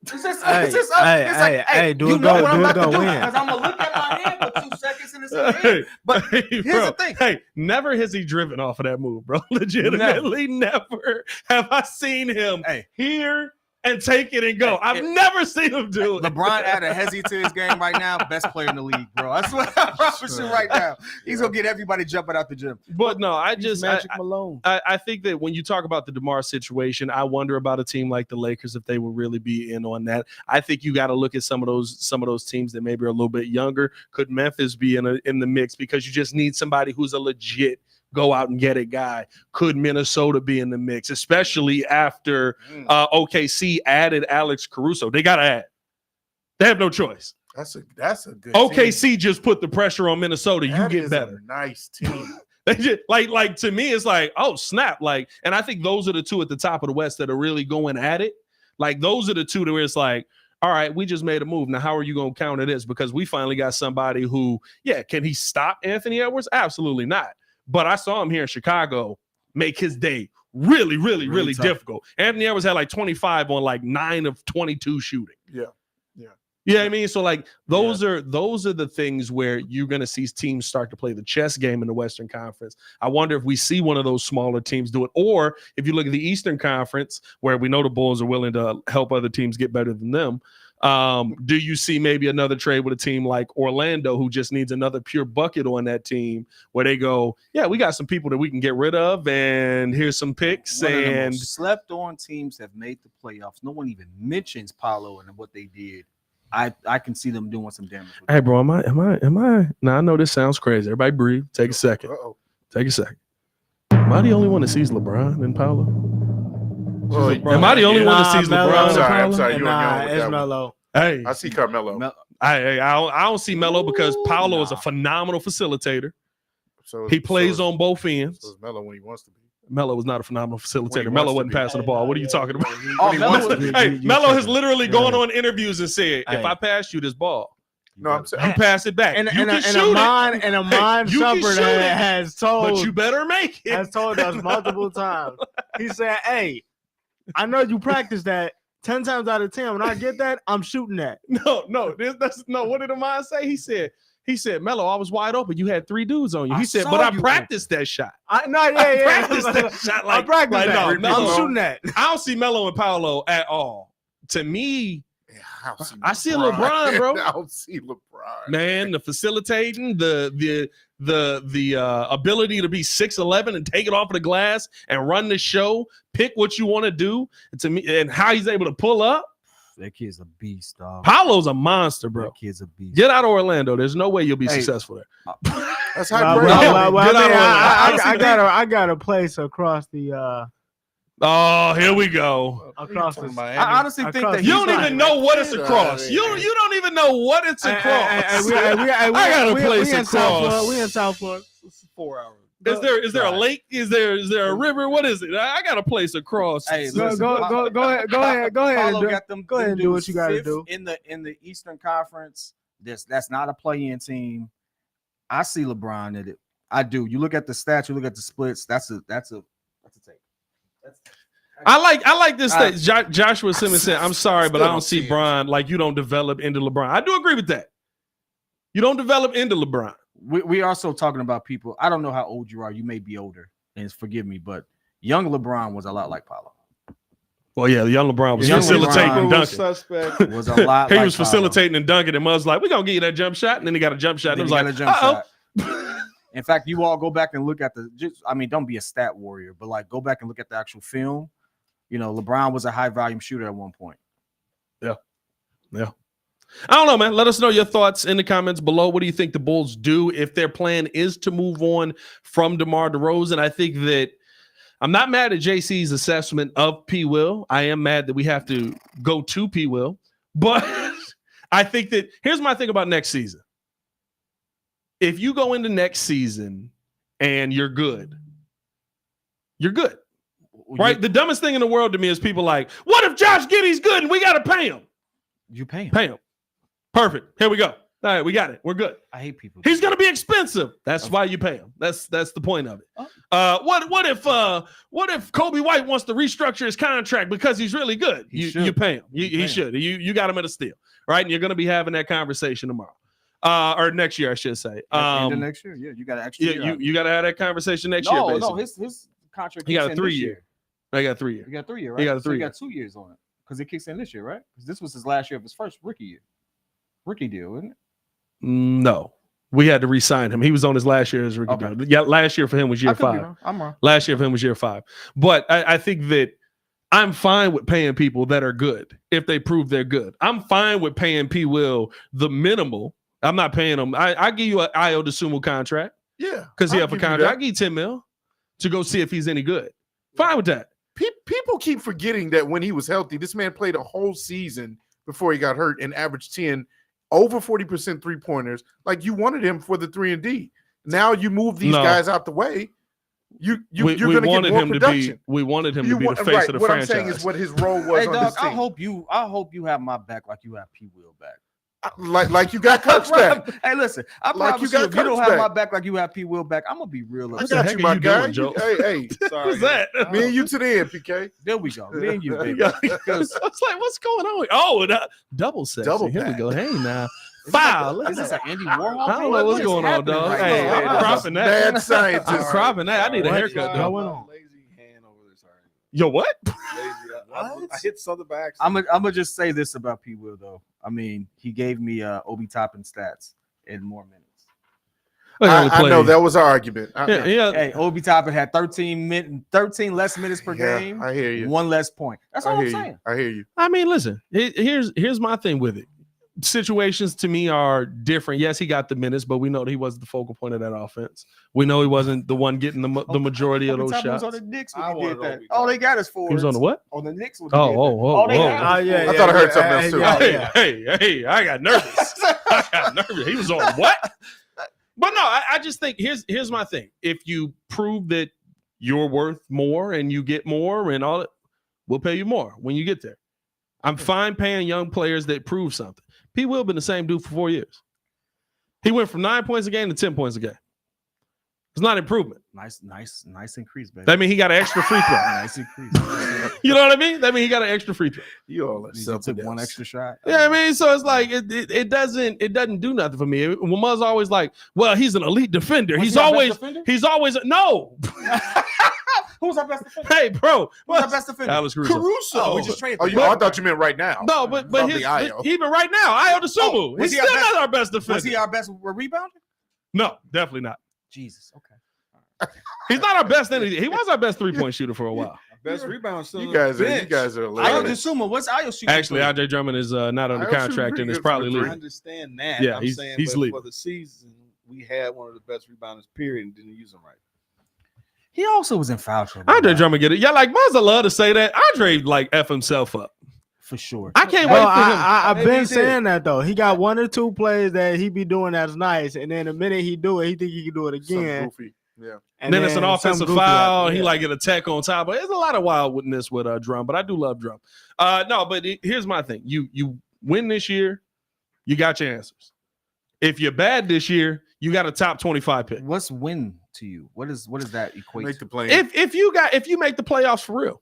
It's just, Hey, it's just hey, it's like, hey, hey, hey, do you it know go, what I'm do it about to go do win. because I'm gonna look at my hand for 2 seconds and it's in the hand. But here's the thing. Hey, never has he driven off of that move, bro. Legitimately, never have I seen him here and take it and go. I've never seen him do it. LeBron added hezzy to his game right now. Best player in the league, bro. I swear, I promise you right now. He's gonna get everybody jumping out the gym. But no, Magic Malone. I think that when you talk about the DeMar situation, I wonder about a team like the Lakers if they would really be in on that. I think you got to look at some of those teams that maybe are a little bit younger. Could Memphis be in the mix because you just need somebody who's a legit go out and get it guy? Could Minnesota be in the mix, especially after OKC added Alex Caruso? They got to add. They have no choice. That's a good. OKC team. just put the pressure on Minnesota. That You get is better. A nice team. They just, like to me, it's like, oh snap! Like, and I think those are the two at the top of the West that are really going at it. Like, those are the two where it's like, all right, we just made a move. Now, how are you going to counter this? Because we finally got somebody who, can he stop Anthony Edwards? Absolutely not. But I saw him here in Chicago make his day really, really, really difficult. Anthony Edwards had like 25 on like 9 of 22 shooting. Yeah. You know what I mean? So like those are the things where you're going to see teams start to play the chess game in the Western Conference. I wonder if we see one of those smaller teams do it, or if you look at the Eastern Conference where we know the Bulls are willing to help other teams get better than them. Do you see maybe another trade with a team like Orlando who just needs another pure bucket on that team where they go, we got some people that we can get rid of, and here's some picks. One of the and most slept-on teams have made the playoffs. No one even mentions Paolo and what they did. I can see them doing some damage. Hey, bro, am I? Now I know this sounds crazy. Everybody breathe. Take a second. Take a second. Am I the only one that sees LeBron and Paolo? Am I the only one that sees LeBron? I'm sorry. It's Melo. Hey, I see Carmelo. I don't see Melo because Paolo is a phenomenal facilitator. So he plays on both ends. So is Melo when he wants to be. Melo was not a phenomenal facilitator. Melo wasn't passing the ball. What are you talking about? Melo, Melo has literally gone on interviews and said, if I pass you this ball, no, I'm saying you pass it back. And you can shoot it. And a mind you can Shumpert shoot it, has told, but you better make it. Has told us multiple times. He said, "Hey, I know you practice that 10 times out of 10. When I get that, I'm shooting that." No. That's no. What did Amon say? He said, Melo, I was wide open. You had 3 dudes on you. He said, but I practiced that shot. I practiced that shot. I practiced that. Melo, I'm shooting that. I don't see Melo and Paolo at all. To me, I see LeBron, bro. I don't see LeBron. Man, the facilitating, the ability to be 6'11" and take it off of the glass and run the show, pick what you want to do. To me, and how he's able to pull up. That kid's a beast, dog. Paolo's a monster, bro. That kid's a beast. Get out of Orlando. There's no way you'll be successful there. That's high I got a place across the Oh, here we go. across the I honestly think that You don't even know what it's across. You don't even know what it's across. I got a place across. We in South Florida. It's 4 hours. Is there a lake? Is there a river? What is it? I got a place across. Hey, Go ahead. Paolo got them. Go ahead and do what you got to fifth do. in the Eastern Conference. That's not a play-in team. I see LeBron in it. I do. You look at the stats. You look at the splits. That's a take. I like this thing. Joshua Simmons said, "I'm sorry, but I don't see Bron like you don't develop into LeBron." I do agree with that. You don't develop into LeBron. We also talking about people. I don't know how old you are. You may be older, and forgive me, but young LeBron was a lot like Paolo. Well, yeah, the young LeBron was facilitating and dunking. Was a lot. He like was facilitating and dunking, and Muzz like, "We're gonna get you that jump shot," and then he got a jump shot. And it was like, "Uh-oh." In fact, you all go back and look at don't be a stat warrior, but like go back and look at the actual film. You know, LeBron was a high volume shooter at one point. Yeah. I don't know, man. Let us know your thoughts in the comments below. What do you think the Bulls do if their plan is to move on from DeMar DeRozan? I think that I'm not mad at JC's assessment of P. Will. I am mad that we have to go to P. Will, but I think that here's my thing about next season. If you go into next season and you're good, right? The dumbest thing in the world to me is people like, what if Josh Giddey's good and we got to pay him? You pay him. Pay him. Perfect. Here we go. All right, we got it. We're good. I hate people. He's gonna be expensive. That's why you pay him. That's the point of it. What if Kobe White wants to restructure his contract because he's really good? You pay him. He should. You got him at a steal, right? And you're gonna be having that conversation tomorrow, or next year, I should say. End of next year, yeah, you got to actually. Yeah, you got to have that conversation next year. Basically. No, his contract. He got a 3 year. I got 3 year. He got 3 year, right? He got a 3 so he year. got 2 years on it because it kicks in this year, right? Because this was his last year of his first rookie deal, isn't it? No, we had to re-sign him. He was on his last year as rookie deal. Yeah, last year for him was year 5. I'm wrong. Last year for him was year 5. But I think that I'm fine with paying people that are good if they prove they're good. I'm fine with paying P. Will the minimal. I'm not paying him. I give you an Ayo DeSumo contract. Yeah, because he have a contract. I give you 10 mil to go see if he's any good. Fine with that. People keep forgetting that when he was healthy, this man played a whole season before he got hurt and averaged 10. Over 40% 3-pointers. Like you wanted him for the 3-and-D. Now you move these guys out the way. You're going to get more production. We wanted him to be the face of the franchise. What I'm saying is what his role was. Hey, on dog, this team. I hope you have my back like you have P. Will back. Like you got Coach back. Hey, listen, I like promise you, if you don't have my back like you have P. Will back, I'm gonna be real upset. I got you, my guy. Hey, sorry. What's that? Me and you to the end, PK. There we go. Me and you, baby. I was like, what's going on? Oh, double section. Double Here we pack. go. Hey, now. Foul. Is this an Andy Warhol? I don't know what's going on, dog. Right Hey, now? I'm cropping that. Bad scientist. I'm cropping that. I need a haircut, though. Lazy hand over there. Sorry. Yo, what? I hit Southern back. I'm gonna just say this about P. Will though. I mean, he gave me Obi Toppin stats in more minutes. I know that was our argument. Yeah. Hey, Obi Toppin had 13 less minutes per game. I hear you. 1 less point. That's all I'm saying. I hear you. I mean, listen. Here's my thing with it. Situations to me are different. Yes, he got the minutes, but we know that he wasn't the focal point of that offense. We know he wasn't the one getting the majority of those shots. Was on the Knicks when he did that. All they got is 4. He was on the what? On the Knicks. When Oh, yeah. I thought I heard something else too. Hey, I got nervous. He was on what? But no, I just think here's my thing. If you prove that you're worth more and you get more and all that, we'll pay you more when you get there. I'm fine paying young players that prove something. P. Will been the same dude for 4 years. He went from 9 points a game to 10 points a game. It's not improvement. Nice increase, baby. That means he got an extra free throw. Nice increase. You know what I mean? That means he got an extra free throw. You all took one extra shot. Yeah, I mean, so it's like it doesn't do nothing for me. Lamar's always like, well, he's an elite defender. He's always no. Who's our best defender? Hey, bro, who's our best defender? Alex Caruso. Oh, we just traded. I thought you meant right now. No, but even right now, Ayo DeSumo, he's still not our best defender. Was he our best rebounder? No, definitely not. Jesus. Okay. He's not our best. He was our best 3-point shooter for a while. Best rebound. You guys are Ayo DeSumo. What's Ayo shooting? Actually, RJ Drummond is not under contract and is probably I leaving. understand that. Yeah, I'm he's leaving. For the season, we had one of the best rebounders. Period, and didn't use him right. He also was in foul trouble. Andre Drummond get it. Yeah, like Muzz love to say that. Andre like F himself up. For sure. I can't wait for him. I've been saying that though. He got 1 or 2 plays that he be doing that's nice, and then the minute he do it, he think he can do it again. Yeah. And then it's an offensive foul. He like get a tech on top. But there's a lot of wildness with Drum, but I do love Drum. No, but here's my thing. You win this year, you got your answers. If you're bad this year, you got a top 25 pick. What's win to you? What is that equate? Make the play. If you make the playoffs for real.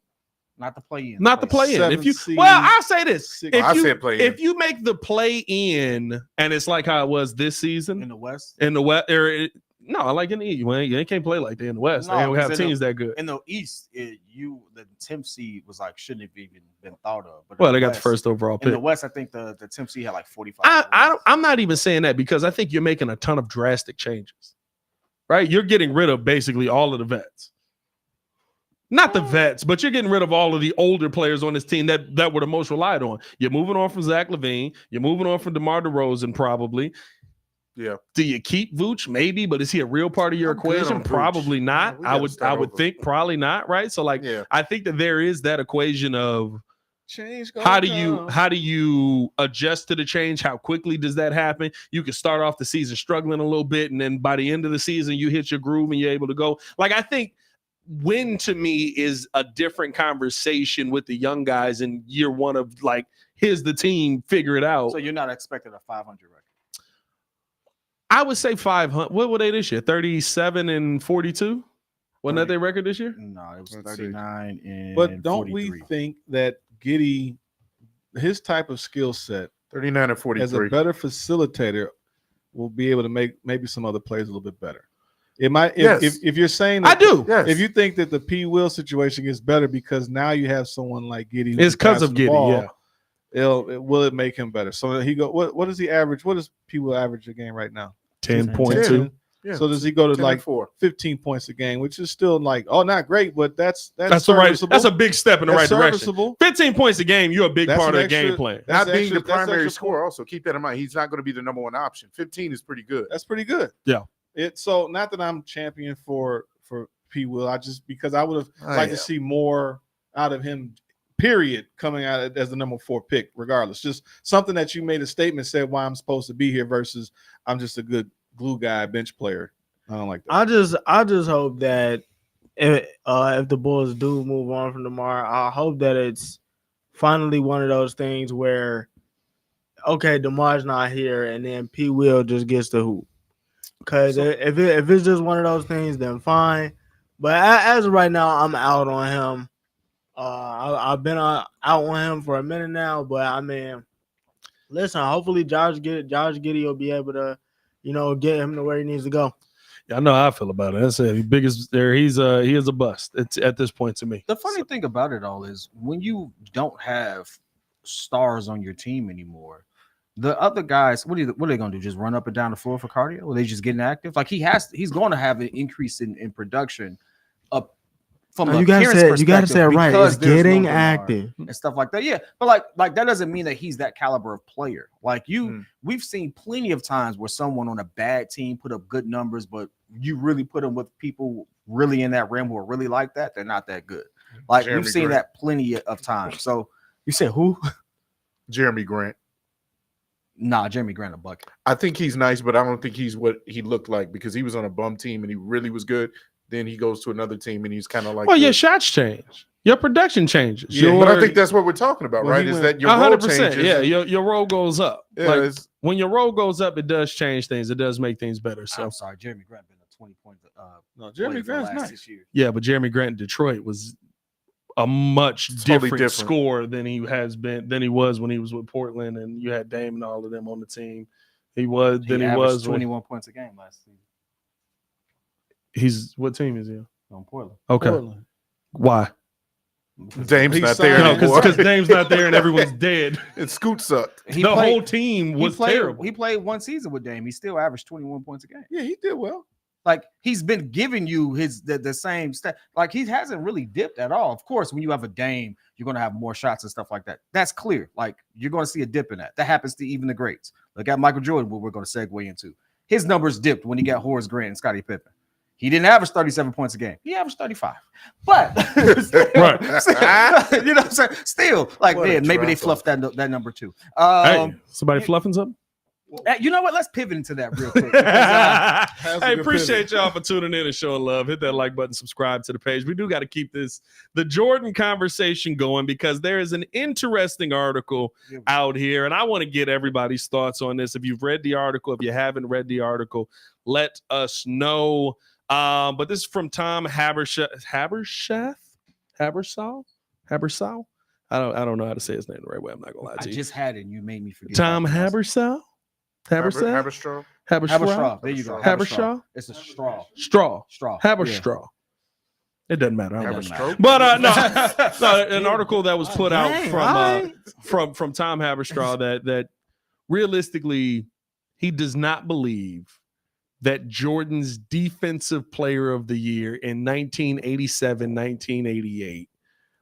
Not the play in. Not the play in. I'll say this. If you make the play in, and it's like how it was this season in the West. No, I like in the East. Well, they can't play like that in the West. They don't have teams that good. In the East, the 10th seed was like shouldn't have even been thought of. But well, they got the first overall pick. In the West, I think the 10th seed had like 45. I'm not even saying that because I think you're making a ton of drastic changes. Right? You're getting rid of basically all of the vets. Not the vets, but you're getting rid of all of the older players on this team that were the most relied on. You're moving on from Zach LaVine. You're moving on from DeMar DeRozan, probably. Yeah. Do you keep Vooch? Maybe, but is he a real part of your equation? Probably not. I would think probably not, right? So, I think that there is that equation of Change. How do you adjust to the change? How quickly does that happen? You can start off the season struggling a little bit, and then by the end of the season, you hit your groove and you're able to go. Like, I think win to me is a different conversation with the young guys in year one of like, here's the team, figure it out. So you're not expecting a 500 record? I would say 500. What were they this year? 37-42? Wasn't that their record this year? No, it was 39 and But don't 43. we think that Giddey, his type of skill set, 39 and 43, as a better facilitator, will be able to make maybe some other plays a little bit better? It might. If you're saying that, I do. Yes. If you think that the P. Will situation gets better because now you have someone like Giddey, It's because of Giddey, will it make him better? So he go. What does he average? What does P. Will average a game right now? 10.2. Yeah. So does he go to 10 like and 4. 15 points a game, which is still like, oh, not great, but that's the right. serviceable. That's a big step in the right That's direction. serviceable. 15 points a game, you're a big That's part of an the game extra- plan. That's Not being extra- the that's primary extra scorer. Also, keep that in mind. He's not going to be the number one option. 15 is pretty good. That's pretty good. Yeah. So not that I'm champion for P. Will. I just because I would have liked to see more out of him. Period. Coming out as the number 4 pick, regardless. Just something that you made a statement, said why I'm supposed to be here versus I'm just a good glue guy, bench player. I don't like that. I just hope that if the Bulls do move on from Demar, I hope that it's finally one of those things where, okay, Demar's not here, and then P. Will just gets the hoop. Because if it's just one of those things, then fine. But as of right now, I'm out on him. I've been out on him for a minute now, but I mean, listen. Hopefully, Josh Giddey will be able to, get him to where he needs to go. I know how I feel about it. That's it. He is a bust. It's at this point to me. The funny thing about it all is when you don't have stars on your team anymore, the other guys, what are they going to do? Just run up and down the floor for cardio? Or they just getting active? Like he's going to have an increase in production up from the appearance perspective. You got to say it right. It's getting active and stuff like that. Yeah, but like that doesn't mean that he's that caliber of player. Like we've seen plenty of times where someone on a bad team put up good numbers, but you really put them with people really in that rim who are really like that, they're not that good. Like we've seen that plenty of times. So you said who? Jeremy Grant. Nah, Jeremy Grant a bucket. I think he's nice, but I don't think he's what he looked like because he was on a bum team and he really was good. Then he goes to another team and he's kind of like, well, your shots change, your production changes. Yeah, but I think that's what we're talking about, right? Is that your role changes? Yeah, your role goes up. Yeah, like, when your role goes up, it does change things. It does make things better. So I'm sorry, Jeremy Grant been a 20-point. No, Jeremy Grant's nice. Yeah, but Jeremy Grant in Detroit was a much different scorer than he was when he was with Portland, and you had Dame and all of them on the team. He was 21 points a game last season. What team is he on? Portland. Okay. Portland. Why? Dame's not there anymore. Because Dame's not there and everyone's dead. And Scoot sucked. Whole team was terrible. He played one season with Dame. He still averaged 21 points a game. Yeah, he did well. Like he's been giving you the same stat. Like he hasn't really dipped at all. Of course, when you have a Dame, you're going to have more shots and stuff like that. That's clear. Like you're going to see a dip in that. That happens to even the greats. Look at Michael Jordan, what we're going to segue into. His numbers dipped when he got Horace Grant and Scottie Pippen. He didn't average 37 points a game. He averaged 35. But still, right. You know what I'm saying? Still, like man, maybe they fluffed that number too. Hey, somebody fluffing something? You know what? Let's pivot into that real quick. I appreciate y'all for tuning in and showing love. Hit that like button, subscribe to the page. We do got to keep the Jordan conversation going because there is an interesting article out here, and I want to get everybody's thoughts on this. If you've read the article, if you haven't read the article, let us know. But this is from Tom Habershaw. I don't know how to say his name the right way. I'm not gonna lie to you. I just had it, and you made me forget. Tom Habershaw. Haberstraw. There you go. Habershaw. It's a straw. Straw. Haberstraw. Yeah. It doesn't matter. Haberstraw. But no, an article that was put out from Tom Haberstraw that realistically he does not believe that Jordan's defensive player of the year in 1987, 1988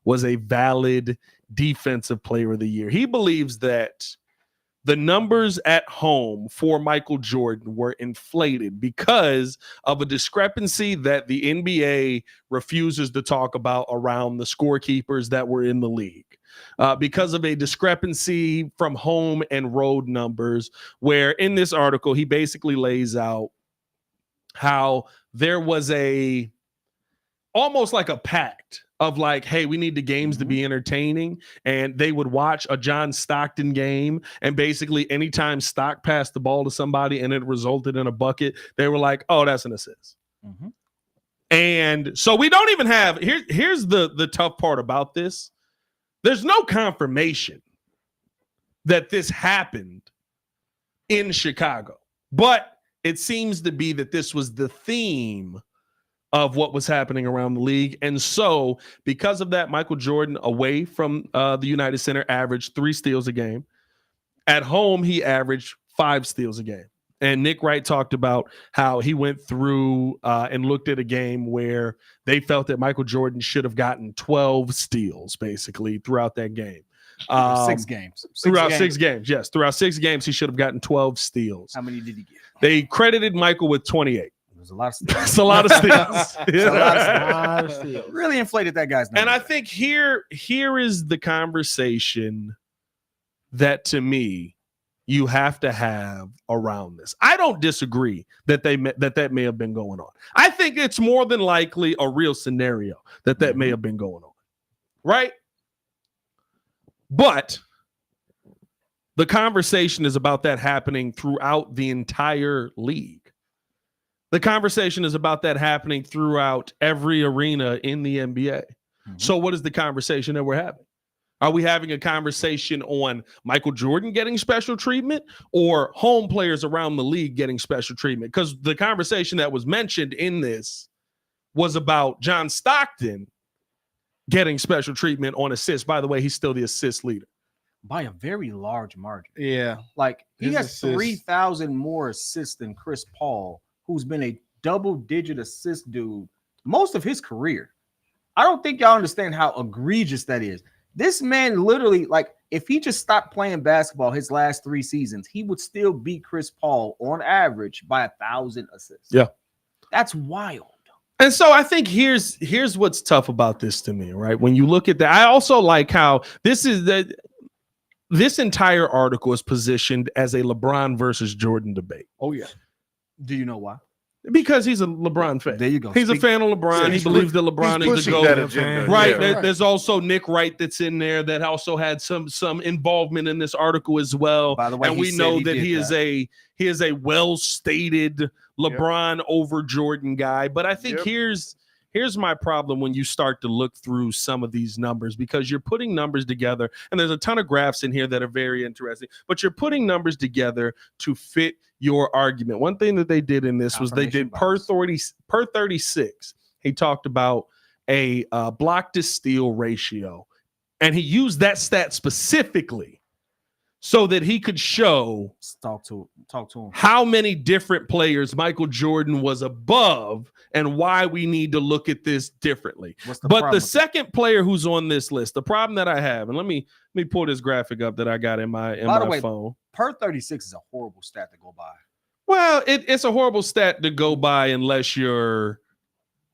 was a valid defensive player of the year. He believes that the numbers at home for Michael Jordan were inflated because of a discrepancy that the NBA refuses to talk about around the scorekeepers that were in the league. Because of a discrepancy from home and road numbers, where in this article, he basically lays out how there was almost like a pact of like, hey, we need the games to be entertaining. And they would watch a John Stockton game. And basically anytime Stock passed the ball to somebody and it resulted in a bucket, they were like, oh, that's an assist. Mm-hmm. And so we don't even have, here's the tough part about this. There's no confirmation that this happened in Chicago, but it seems to be that this was the theme of what was happening around the league. And so because of that, Michael Jordan away from the United Center averaged 3 steals a game. At home, he averaged 5 steals a game. And Nick Wright talked about how he went through and looked at a game where they felt that Michael Jordan should have gotten 12 steals basically throughout that game. 6 games. Throughout 6 games, yes. Throughout 6 games, he should have gotten 12 steals. How many did he get? They credited Michael with 28. There's a lot of steals. That's a lot of steals. A lot of steals. Really inflated that guy's number. And I think here is the conversation that to me you have to have around this. I don't disagree that that may have been going on. I think it's more than likely a real scenario that may have been going on. Right? But the conversation is about that happening throughout the entire league. The conversation is about that happening throughout every arena in the NBA. Mm-hmm. So what is the conversation that we're having? Are we having a conversation on Michael Jordan getting special treatment or home players around the league getting special treatment? Because the conversation that was mentioned in this was about John Stockton getting special treatment on assists. By the way, he's still the assist leader. By a very large margin. Yeah. Like he has 3,000 more assists than Chris Paul, who's been a double-digit assist dude most of his career. I don't think y'all understand how egregious that is. This man literally, like, if he just stopped playing basketball his last 3 seasons, he would still beat Chris Paul on average by 1,000 assists. Yeah. That's wild. And so I think here's what's tough about this to me, right? When you look at that, I also like how this entire article is positioned as a LeBron versus Jordan debate. Oh, yeah. Do you know why? Because he's a LeBron fan. There you go. He's a fan of LeBron. So he believes that LeBron is the GOAT. Right. Yeah. There's also Nick Wright that's in there that also had some involvement in this article as well. By the way, and we know that he is a well-stated LeBron over Jordan guy. But I think here's my problem when you start to look through some of these numbers, because you're putting numbers together, and there's a ton of graphs in here that are very interesting, but you're putting numbers together to fit your argument. One thing that they did in this was they did per 36. He talked about a block to steal ratio, and he used that stat specifically so that he could show talk to him how many different players Michael Jordan was above and why we need to look at this differently. But the second player who's on this list, the problem that I have, and let me pull this graphic up that I got in my phone. Per 36 is a horrible stat to go by. Well, it's a horrible stat to go by unless you're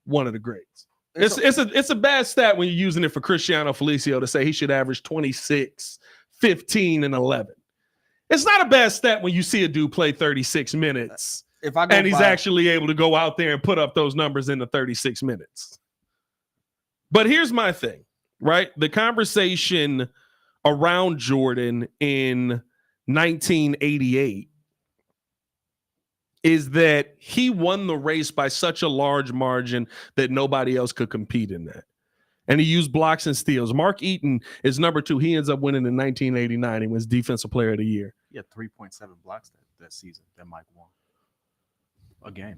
one of the greats. It's a bad stat when you're using it for Cristiano Felicio to say he should average 26, 15, and 11. It's not a bad stat when you see a dude play 36 minutes and he's actually able to go out there and put up those numbers in the 36 minutes. But here's my thing, right? The conversation around Jordan in 1988 is that he won the race by such a large margin that nobody else could compete in that. And he used blocks and steals. Mark Eaton is number 2. He ends up winning in 1989. He wins Defensive Player of the Year. He had 3.7 blocks that season that Mike won a game.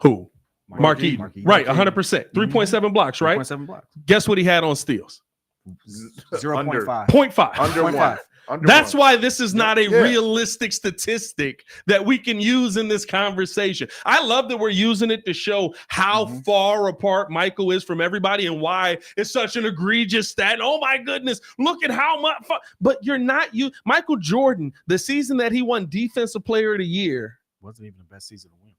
Who? Mark Eaton. Right, 100%. 3.7 blocks, right? 3.7 blocks. Guess what he had on steals? 0.5. 0.5. Under 1. That's why this is not a realistic statistic that we can use in this conversation. I love that we're using it to show how far apart Michael is from everybody and why it's such an egregious stat. And, oh my goodness, look at how much. But you're not you. Michael Jordan, the season that he won Defensive Player of the Year, wasn't even the best season to win.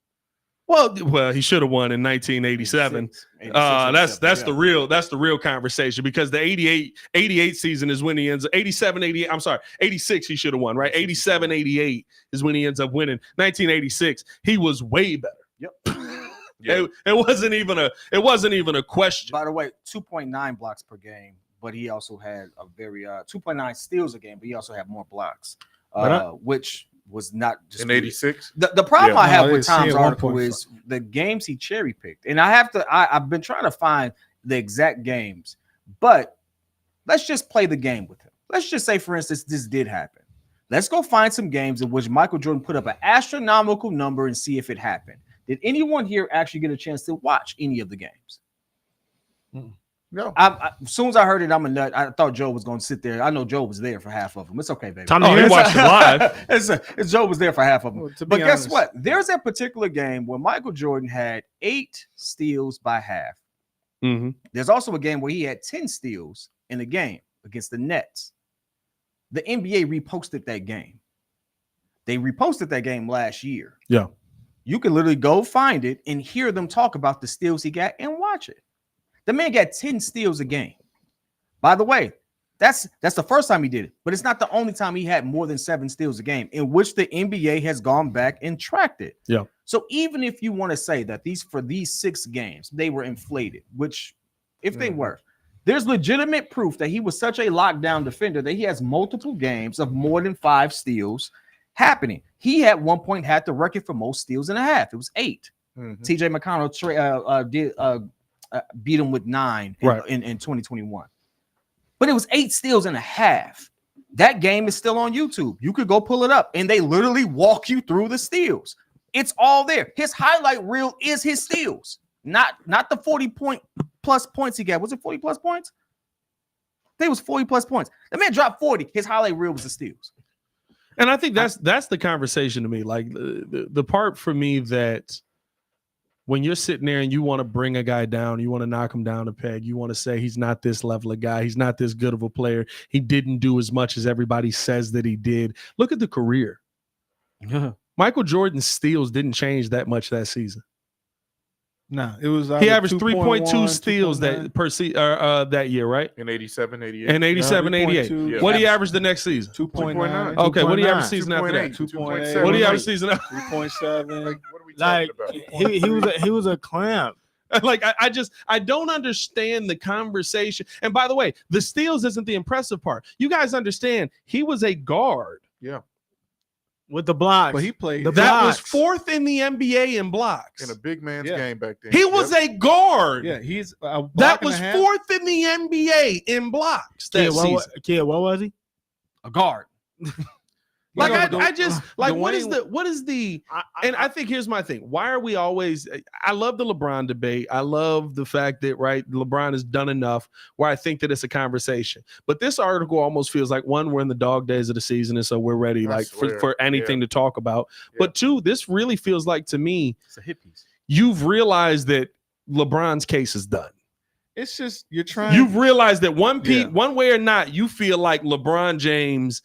Well, he should have won in 1987. 86, that's the real conversation, because the 88 season is when he ends 87, 88. I'm sorry, 86 he should have won, right? 87, 88 is when he ends up winning. 1986, he was way better. Yep. It wasn't even a question. By the way, 2.9 blocks per game, but he also had a very 2.9 steals a game, but he also had more blocks, which was not just in 86. The problem I have with Tom's article is the games he cherry picked, and I've been trying to find the exact games, but let's just play the game with him. Let's just say, for instance, this did happen. Let's go find some games in which Michael Jordan put up an astronomical number and see if it happened. Did anyone here actually get a chance to watch any of the games? No. As soon as I heard it, I'm a nut. I thought Joe was going to sit there. I know Joe was there for half of them. It's okay, baby. He watched it live. Joe was there for half of them. Well, but guess what? There's a particular game where Michael Jordan had 8 steals by half. Mm-hmm. There's also a game where he had 10 steals in a game against the Nets. The NBA reposted that game. They reposted that game last year. Yeah. You can literally go find it and hear them talk about the steals he got and watch it. The man got 10 steals a game. By the way, that's the first time he did it, but it's not the only time he had more than 7 steals a game, in which the NBA has gone back and tracked it. Yeah. So even if you want to say that for these 6 games, they were inflated, which if they were, there's legitimate proof that he was such a lockdown defender that he has multiple games of more than 5 steals happening. He at one point had the record for most steals and a half. It was 8. TJ McConnell beat him with 9 in 2021. But it was 8 steals and a half. That game is still on YouTube. You could go pull it up, and they literally walk you through the steals. It's all there. His highlight reel is his steals, not the 40+ points he got. Was it 40+ points? I think it was 40+ points. The man dropped 40. His highlight reel was the steals. And I think that's the conversation to me. Like the part for me that when you're sitting there and you want to bring a guy down, you want to knock him down a peg, you want to say he's not this level of guy, he's not this good of a player, he didn't do as much as everybody says that he did. Look at the career. Michael Jordan's steals didn't change that much that season. No, it was he averaged 3.2 steals that year, right? In 87, 88. In 87, 88. Yeah. What did he average the next season? 2.9. Okay, what did he average season after that? 2.8. What did he average season after? 3.7. What are we Like talking about? he was a clamp. Like I don't understand the conversation. And by the way, the steals isn't the impressive part. You guys understand he was a guard. Yeah. With the blocks. But he played. That was 4th in the NBA in blocks. In a big man's game back then. He was a guard. Yeah, he's that was 4th in the NBA in blocks that season. What was he? A guard. Like I just like what is the and I think here's my thing. Why are we always I love the LeBron debate. I love the fact that LeBron has done enough where I think that it's a conversation. But this article almost feels like, one, we're in the dog days of the season, and so we're ready for anything to talk about. Yeah. But 2, this really feels like, to me, it's a hit piece. You've realized that LeBron's case is done. It's just you've realized that one way or not, you feel like LeBron James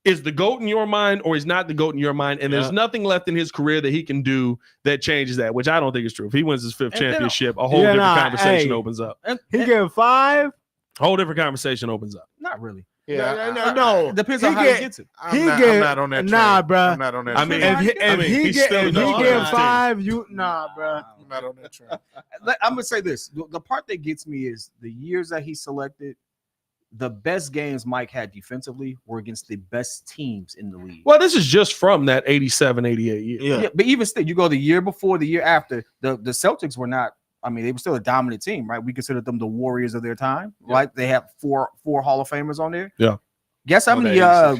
is the GOAT in your mind, or he's not the GOAT in your mind, and there's nothing left in his career that he can do that changes that, which I don't think is true. If he wins his 5th championship, a whole different conversation opens up. He get 5? Whole different conversation opens up. Not really. Yeah, no. Depends on how he gets it. I'm not on that train. Nah, bro. I'm not on that train. If he get 5, nah, bro. I'm not on that train. I'm gonna say this: the part that gets me is the years that he selected. The best games Mike had defensively were against the best teams in the league. Well, this is just from that 87, 88 year. Yeah, but even still, you go the year before, the year after, the Celtics were not. I mean, they were still a dominant team, right? We considered them the Warriors of their time, right? They have four Hall of Famers on there. Yeah. Guess how many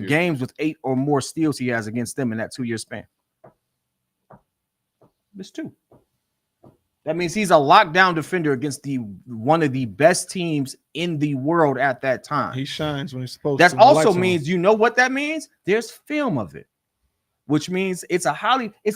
games with 8 or more steals he has against them in that 2-year span? It's 2. That means he's a lockdown defender against one of the best teams in the world at that time. He shines when he's supposed that to. That also means, you know what that means? There's film of it, which means it's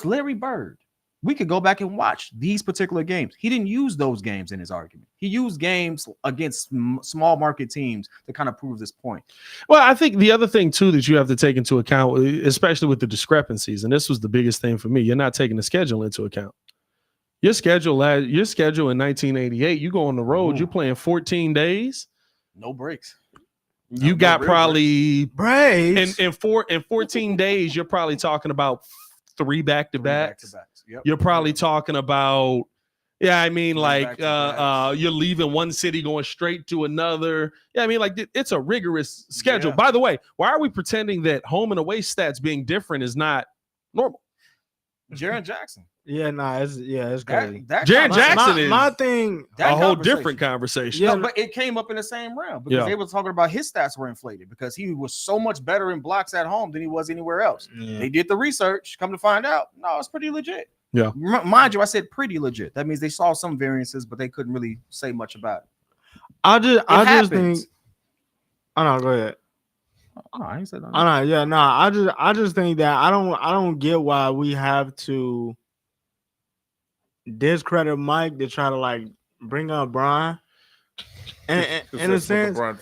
Larry Bird. We could go back and watch these particular games. He didn't use those games in his argument. He used games against small market teams to kind of prove this point. Well, I think the other thing, too, that you have to take into account, especially with the discrepancies, and this was the biggest thing for me, you're not taking the schedule into account. Your schedule in 1988, you go on the road, you're playing 14 days. No breaks. You got probably breaks. In 14 days, you're probably talking about 3 back-to-backs. Yep. You're probably talking about, you're leaving one city going straight to another. Yeah, I mean, like it's a rigorous schedule. Yeah. By the way, why are we pretending that home and away stats being different is not normal? Jaren Jackson. Yeah, it's crazy. Jaren Jackson is my thing. A whole different conversation. Yeah, but it came up in the same realm because they were talking about his stats were inflated because he was so much better in blocks at home than he was anywhere else. Yeah. They did the research. Come to find out, no, it's pretty legit. Yeah, mind you, I said pretty legit. That means they saw some variances, but they couldn't really say much about it. I just think. Oh no, go ahead. Oh, I ain't said nothing. I just think that I don't get why we have to discredit Mike to try to like bring up Brian. And in a sense, like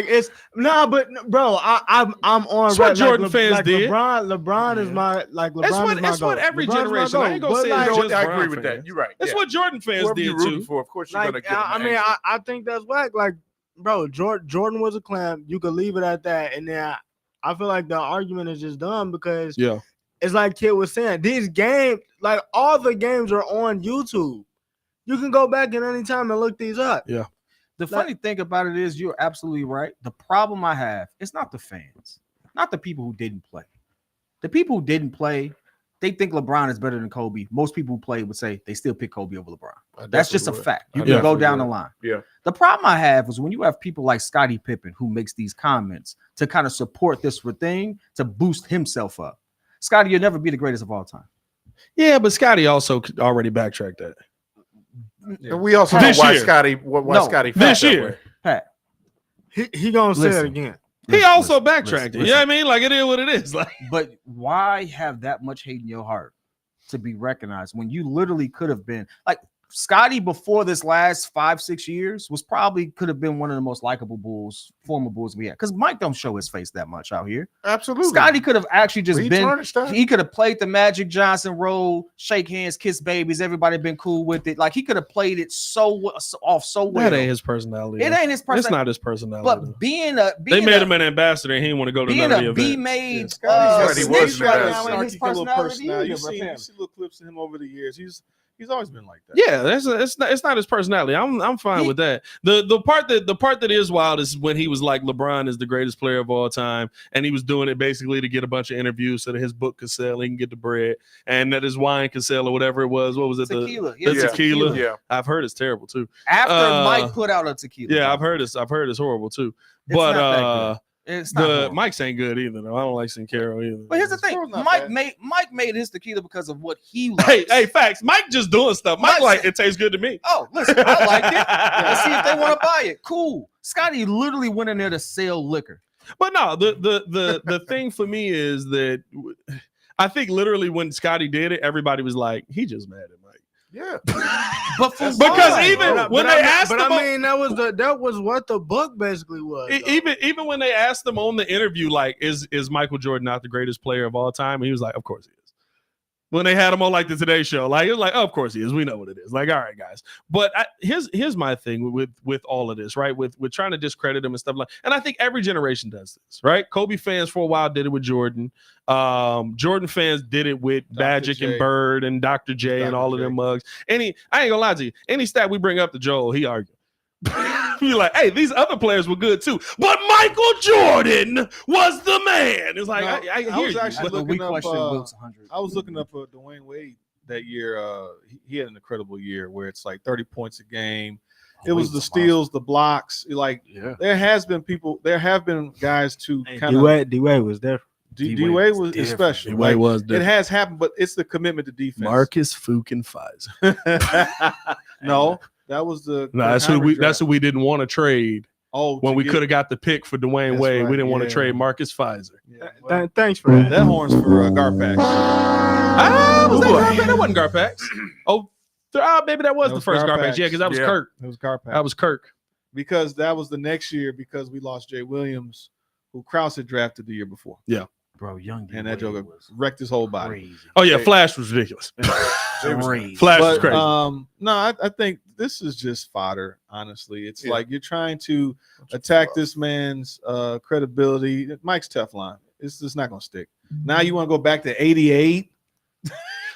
it's but bro, I'm on. That's what Jordan fans did. LeBron is my LeBron. That's what every generation. I ain't gonna say I agree with that. You're right. That's what Jordan fans did too. Of course, you're gonna get. I think that's whack. Like, bro, Jordan was a clamp. You could leave it at that, and then I feel like the argument is just done because it's like Kid was saying. These games, like all the games, are on YouTube. You can go back at any time and look these up. Yeah. The funny thing about it is you're absolutely right. The problem I have is not the fans, not the people who didn't play. The people who didn't play, they think LeBron is better than Kobe. Most people who play would say they still pick Kobe over LeBron. That's just a fact. You can go down the line. Yeah. The problem I have is when you have people like Scottie Pippen who makes these comments to kind of support this thing to boost himself up. Scottie, you'll never be the greatest of all time. Yeah, but Scottie also already backtracked that. Yeah. And we also know why Scottie Scottie this year. Pat, he gonna say it again. He also backtracked it. You know what I mean? Like it is what it is. Like, but why have that much hate in your heart to be recognized when you literally could have been like Scottie before this last 5-6 years could have been one of the most likable former Bulls we had. Because Mike don't show his face that much out here. Absolutely. Scottie could have actually just he could have played the Magic Johnson role, shake hands, kiss babies, everybody been cool with it. Like he could have played it so well. That ain't his personality. It ain't his personality. It's not his personality. But they made him an ambassador and he didn't want to go to none of the events. B-made snitch right now in his personality. You see little clips of him over the years. He's always been like that. Yeah, it's not his personality. I'm fine with that. The part that is wild is when he was like LeBron is the greatest player of all time, and he was doing it basically to get a bunch of interviews so that his book could sell, he can get the bread, and that his wine could sell or whatever it was. What was it? Tequila. The tequila. Yeah, I've heard it's terrible too. After Mike put out a tequila. Yeah, I've heard it's horrible too. Mike's ain't good either though. I don't like Sincaro either. But here's the thing: Mike made his tequila because of what he likes. Hey, facts. Mike just doing stuff. Mike like it tastes good to me. Oh, listen, I like it. Let's see if they want to buy it. Cool. Scottie literally went in there to sell liquor. But no, the thing for me is that I think literally when Scottie did it, everybody was like, he just mad at Mike. Yeah, but because even when they asked him, I mean, that was what the book basically was. Even when they asked him on the interview, like, is Michael Jordan not the greatest player of all time? And he was like, of course he is. When they had him on like the Today Show, like it was like, oh, of course he is. We know what it is. Like, all right, guys. But here's my thing with all of this, right? With trying to discredit him and stuff like. And I think every generation does this, right? Kobe fans for a while did it with Jordan. Jordan fans did it with Magic and Bird and Dr. J and all of them mugs. I ain't gonna lie to you. Any stat we bring up to Joel, he argued. You're like, hey, these other players were good too, but Michael Jordan was the man. It's like I hear was you. actually looking up. I was looking up Dwayne Wade that year. He had an incredible year where it's like 30 points a game. It was the steals, the blocks. Like there have been guys to kind of. D-Wade was there. D-Wade was special. D-Wade was it has happened, but it's the commitment to defense. Marcus fucking Pfizer. No, that was the. No, that's who we didn't want to trade. Oh, when we could have got the pick for Dwayne Wade, we didn't want to trade Marcus Pfizer. Yeah, thanks for that. That horn's for Garpax. Was that Garpax? That wasn't Garpax. Maybe that was the first Garpax. Yeah, because that was Kirk. It was Garpax. That was Kirk. Because that was the next year because we lost Jay Williams, who Krause had drafted the year before. Yeah. Bro, young and that joker wrecked his whole body. Crazy. Oh yeah, Flash was ridiculous. Flash was crazy. No, I think this is just fodder. Honestly, it's like you're trying to attack this man's credibility. Mike's Teflon. It's just not going to stick. Now you want to go back to '88.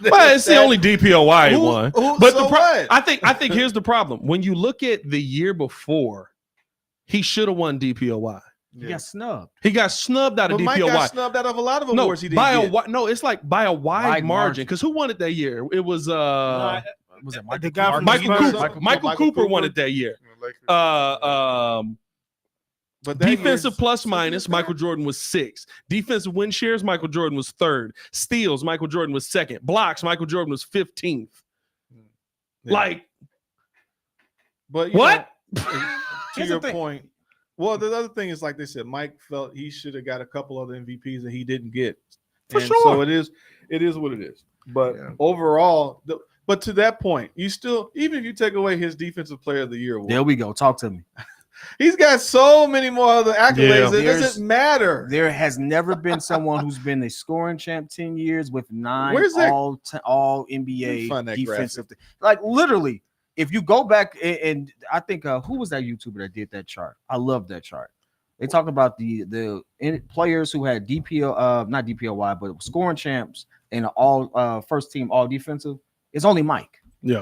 Well, it's the only DPOY he won. But so I think here's the problem. When you look at the year before, he should have won DPOY. He got snubbed. He got snubbed out of DPOY. Mike got snubbed out of a lot of awards he didn't get. It's like by a wide margin. Because who won it that year? It was was it Michael Cooper. Michael Cooper won it that year. But defensive plus minus, Michael Jordan was 6th. Defensive win shares, Michael Jordan was 3rd. Steals, Michael Jordan was 2nd. Blocks, Michael Jordan was 15th. Yeah. Like, but what? To your point. Well, the other thing is, like they said, Mike felt he should have got a couple other MVPs that he didn't get. For sure. So it is what it is. But overall, but to that point, you still, even if you take away his Defensive Player of the Year award, there we go. Talk to me. He's got so many more other accolades. Yeah. It doesn't matter. There has never been someone who's been a scoring champ 10 years with 9 all NBA defensive. Like literally. If you go back and I think who was that YouTuber that did that chart? I love that chart. They talk about the players who had not DPOY, but scoring champs and all first team all defensive. It's only Mike. Yeah.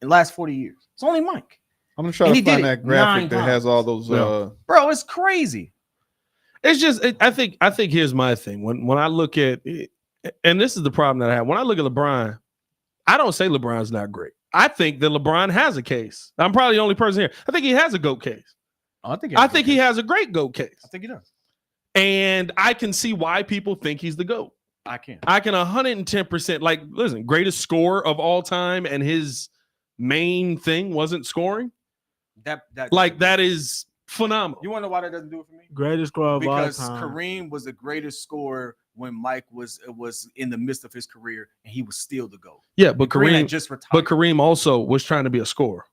In the last 40 years, it's only Mike. I'm gonna try to find that graphic that has all those. Bro, it's crazy. It's just I think here's my thing. When I look at it, and this is the problem that I have. When I look at LeBron, I don't say LeBron's not great. I think that LeBron has a case. I'm probably the only person here. I think he has a GOAT case. I think he has a great GOAT case. I think he does. And I can see why people think he's the GOAT. I can 110%. Like, listen, greatest scorer of all time, and his main thing wasn't scoring. That is phenomenal. You want to know why that doesn't do it for me? Greatest scorer of all time. Because Kareem was the greatest scorer when Mike was in the midst of his career, and he was still the GOAT. Yeah, but Kareem just retired. But Kareem also was trying to be a scorer.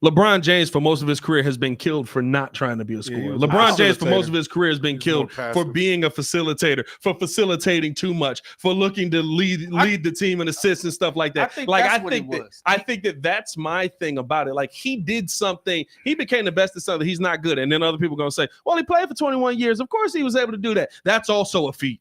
LeBron James, for most of his career, has been killed for not trying to be a scorer. Yeah, LeBron James, for most of his career, has been killed for being a facilitator, for facilitating too much, for looking to lead the team and assists and stuff like that. I think that's my thing about it. Like, he did something. He became the best at something he's not good at. And then other people are going to say, well, he played for 21 years. Of course he was able to do that. That's also a feat.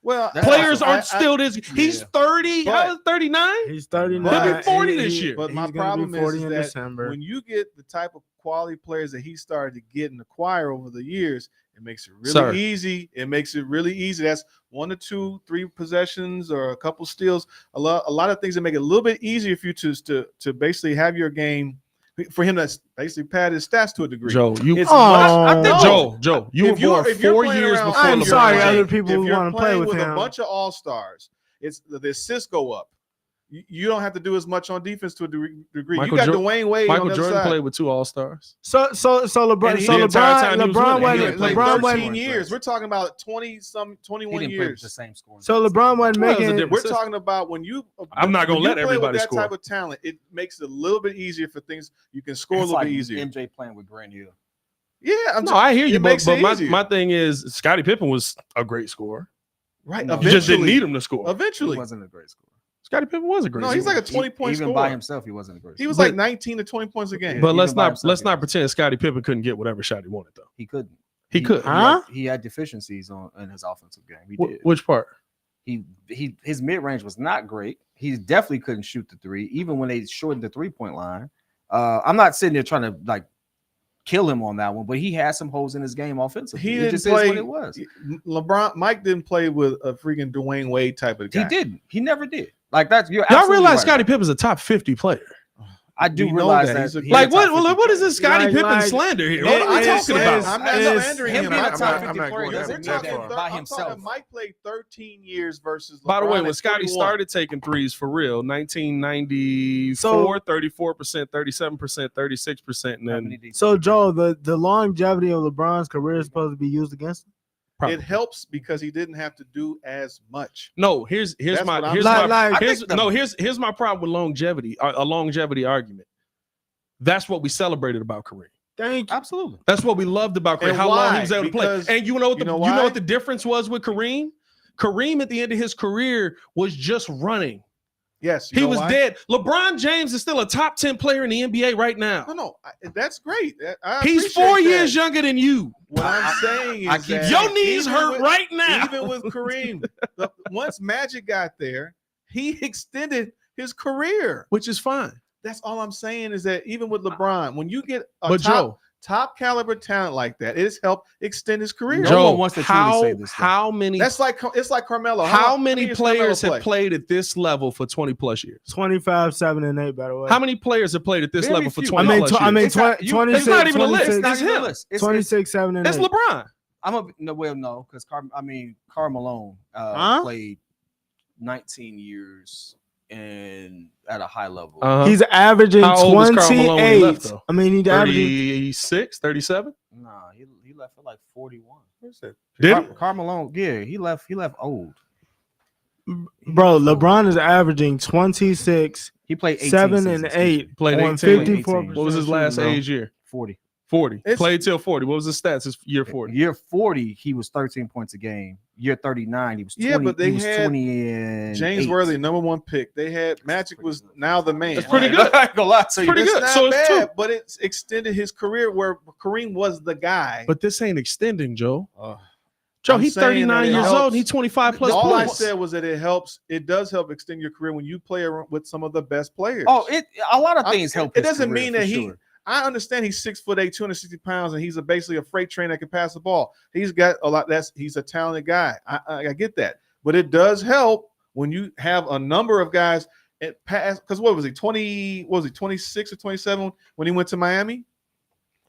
Well, players aren't still this. He's 30. How is 39? He's 39. He'll be 40 this year. But my problem is that when you get the type of quality players that he started to get and acquire over the years, it makes it really easy. It makes it really easy. That's 1 or 2, 3 possessions or a couple steals. A lot of things that make it a little bit easier for you to basically have your game. For him, that's basically pad his stats to a degree. Joe, you were born 4 years before. I'm sorry, other people want to play with him. him. A bunch of all-stars, it's the assists go up. You don't have to do as much on defense to a degree. You got Dwayne Wade. Michael on Jordan side. played with 2 all-stars. So LeBron went like 13 years. We're talking about 21 years. The same score. So LeBron wasn't making. We're talking about when you. I'm not gonna let everybody score. That type of talent, it makes it a little bit easier for things. You can score a little bit easier. MJ playing with Grant Hill. Yeah, I hear you, but my thing is Scottie Pippen was a great scorer. Right. You just didn't need him to score. Eventually, he wasn't a great scorer. Scottie Pippen was a great. No, he's like a 20-point scorer. Even by himself, he wasn't a great. He was like 19 to 20 points a game. But let's not pretend Scottie Pippen couldn't get whatever shot he wanted, though. He couldn't. He could. He had deficiencies in his offensive game. He did. Which part? His mid range was not great. He definitely couldn't shoot the 3, even when they shortened the 3-point line. I'm not sitting there trying to like kill him on that one, but he had some holes in his game offensively. He didn't play. Is what it was. Mike didn't play with a freaking Dwayne Wade type of guy. He didn't. He never did. Like that's y'all realize Scottie Pippen's a top 50 player. I do We know realize that. that. He's a he's Like a top what? 50 What is player. this Scottie Like- Pippen like- slander here? What are we talking about? I'm not It's- slandering him him. being a I'm top not- 50 player going doesn't that take far. that by I'm himself. talking Mike played 13 years versus LeBron. By the way, when at Scotty 41. started taking threes for real, 1994, 34%, 37%, 36%, and then So Joe, the longevity of LeBron's career is supposed to be used against him. probably. It helps because he didn't have to do as much. No, here's That's my what I'm here's saying. my Like- here's my problem with longevity, a longevity argument. That's what we celebrated about Kareem. Thank you. Absolutely. That's what we loved about Kareem. And How long why? he was able to play. Because- And you know what you know you know why? what the difference was with Kareem? Kareem at the end of his career was just running. Yes, you He know was why? dead. LeBron James is still a top 10 player in the NBA right now. No, that's great. I He's appreciate 4 that. years younger than you. What I'm saying I is keep- that Your knees even hurt with- right now. Even with Kareem, once Magic got there, he extended his career. Which is fine. That's all I'm saying is that even with LeBron, when you get a But Joe, top caliber talent like that, it's helped extend his career. No Joe, one wants to truly say this stuff. how many That's like it's like Carmelo. how many years players Carmelo have played at this level for 20 plus years? 25, 7, and 8. By the way, How many players have played at this Very level for few. 20 plus years? I mean, It's not- you- 26, it's not even a list. 26, It's him. It's 26, 7, and 8. It's LeBron. I'm a no, because Carmelo Huh? played 19 years and at a high level. He's averaging How old was Karl Malone when he 28. left, though? I mean, he's averaging. 36, 37? Nah, he left at like 41. Did he? Carmelo, yeah, he left old. Bro, LeBron is averaging 26, He played 18 7, seasons, and 8 Played on 18. 54%. What was his last shooting, bro. age year? 40. 40. It's- Played till 40. What was his stats? His year 40. Year 40, he was 13 points a game. Year 39, he was 20. Yeah, but they he was had 20 and James 8. Worthy, #1 pick. They had Magic was now the man. That's pretty good. I ain't gonna lie to you. Pretty It's good. not So it's bad, two. but it's extended his career where Kareem was the guy. But this ain't extending, Joe. Uh, Joe, I'm he's saying 39 that it years helps. old. He's 25 plus all I points. said was that it helps. It does help extend your career when you play around with some of the best players. Oh, a lot of things help. It his doesn't career, mean for that sure. I understand he's 6'8", 260 pounds, and he's basically a freight train that can pass the ball. He's got a lot. He's a talented guy. I get that, but it does help when you have a number of guys at pass. Because what was he 20? What was he 26 or 27 when he went to Miami?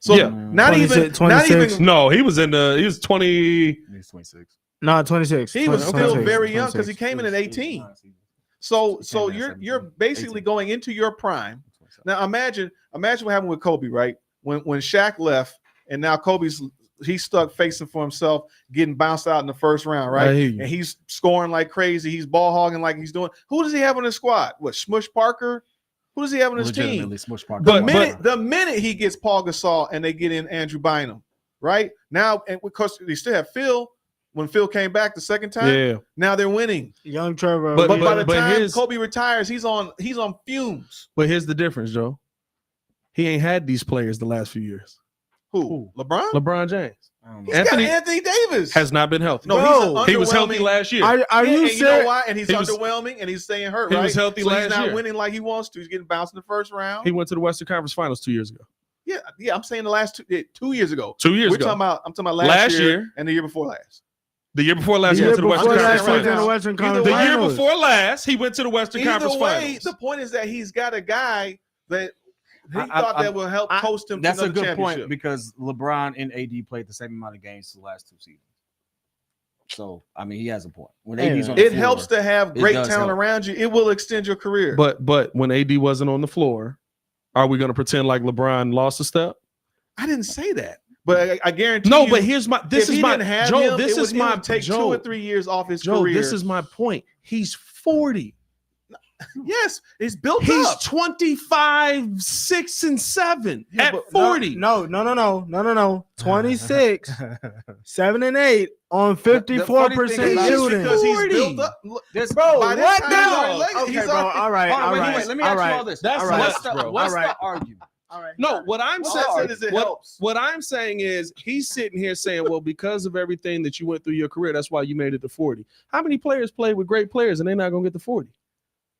So Yeah. not 26, even not 26. even. No, he was 20. He's 26. No, 26. He was 26, still very young 26. because he came in at 18. So He so came in at you're 17, basically 18. going into your prime. Now imagine what happened with Kobe, right? When Shaq left, and now he's stuck facing for himself, getting bounced out in the first round, right? I hear you. And he's scoring like crazy. He's ball hogging like he's doing. Who does he have on his squad? What, Smush Parker? Who does he have on his team? Legitimately, Smush Parker. The minute he gets Paul Gasol and they get in Andrew Bynum, right? Now, and because they still have Phil, when Phil came back the second time, Yeah. now they're winning. Young Trevor. But- But by the but time here's- Kobe retires, he's on fumes. But here's the difference, Joe. He ain't had these players the last few years. Who? LeBron? LeBron James I don't know. He's Anthony got Anthony Davis. has not been healthy. No, Bro, he's he was healthy underwhelming. last year. Are Yeah, you and you know serious? why? And he's He was- underwhelming, and he's staying hurt. he right? was healthy so last he's not year. winning like he wants to. He's getting bounced in the first round. He went to the Western Conference Finals 2 years ago. Yeah. I'm saying the last 2 years ago. 2 years I'm ago. talking about last Last year, year. and the year before last. The year before last, The he year went to the before Western last, Conference he was in the Finals. Western Either Conference The way- year Finals. before last, he went to the Western Conference Either way, Finals. the point is that he's got a guy that he I- thought I- that will help coast him. That's to a another good point championship. because LeBron and AD played the same amount of games the last 2 seasons. So I mean, he has a point. When AD's on the It floor, helps to have it great does talent help. around you. It will extend your career. But when AD wasn't on the floor, are we going to pretend like LeBron lost a step? I didn't say that. But I guarantee No, you, but here's my. This if is he my didn't have Joe. him, This it is would my take Joe. 2 or 3 years off his Joe, career. this is my point. He's 40. yes, it's built He's up. 25, 6, and 7 Yeah, at but 40. No. 26, 7, and 8 on 54% about it is shooting. because he's 40. built up. Look, This, Bro, by this what time, now? he's already- Okay, he's bro. already- All right, Hold on, all wait, right. let me ask you all this. That's all right, What's the, bro. what's All right. the argument? All right. No, what I'm All saying I said is it helps. what I'm saying is he's sitting here saying, well, because of everything that you went through your career, that's why you made it to 40. How many players play with great players and they're not going to get to 40?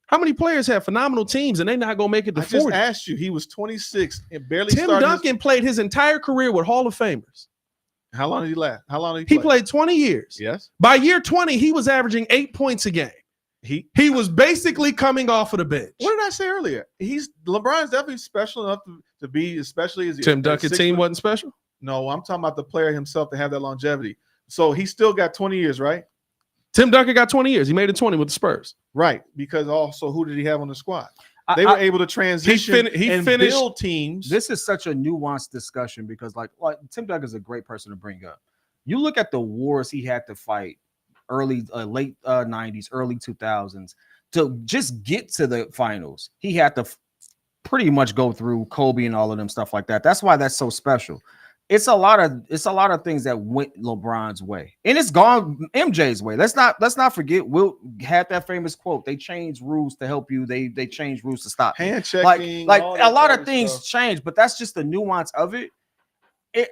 How many players have phenomenal teams and they're not going to make it to I just 40? asked you. He was 26 and barely Tim started. Duncan played his entire career with Hall of Famers. How long did he last? How long did He play? played 20 years. Yes. By year 20, he was averaging 8 points a game. He was basically coming off of the bench. What did I say earlier? LeBron's definitely special enough to be, especially as Tim Duncan's team wasn't special. No, I'm talking about the player himself to have that longevity. So he still got 20 years, right? Tim Duncan got 20 years. He made it 20 with the Spurs. Right, because also who did he have on the squad? They were able to transition and build teams. This is such a nuanced discussion because, like Tim Duncan is a great person to bring up. You look at the wars he had to fight late 90s, early 2000s to just get to the finals. He had to pretty much go through Kobe and all of them stuff like that. That's why that's so special. It's a lot of things that went LeBron's way, and it's gone MJ's way. Let's not forget. Will had that famous quote: "They change rules to help you. They change rules to stop you." Hand checking, like a lot of things change, but that's just the nuance of it.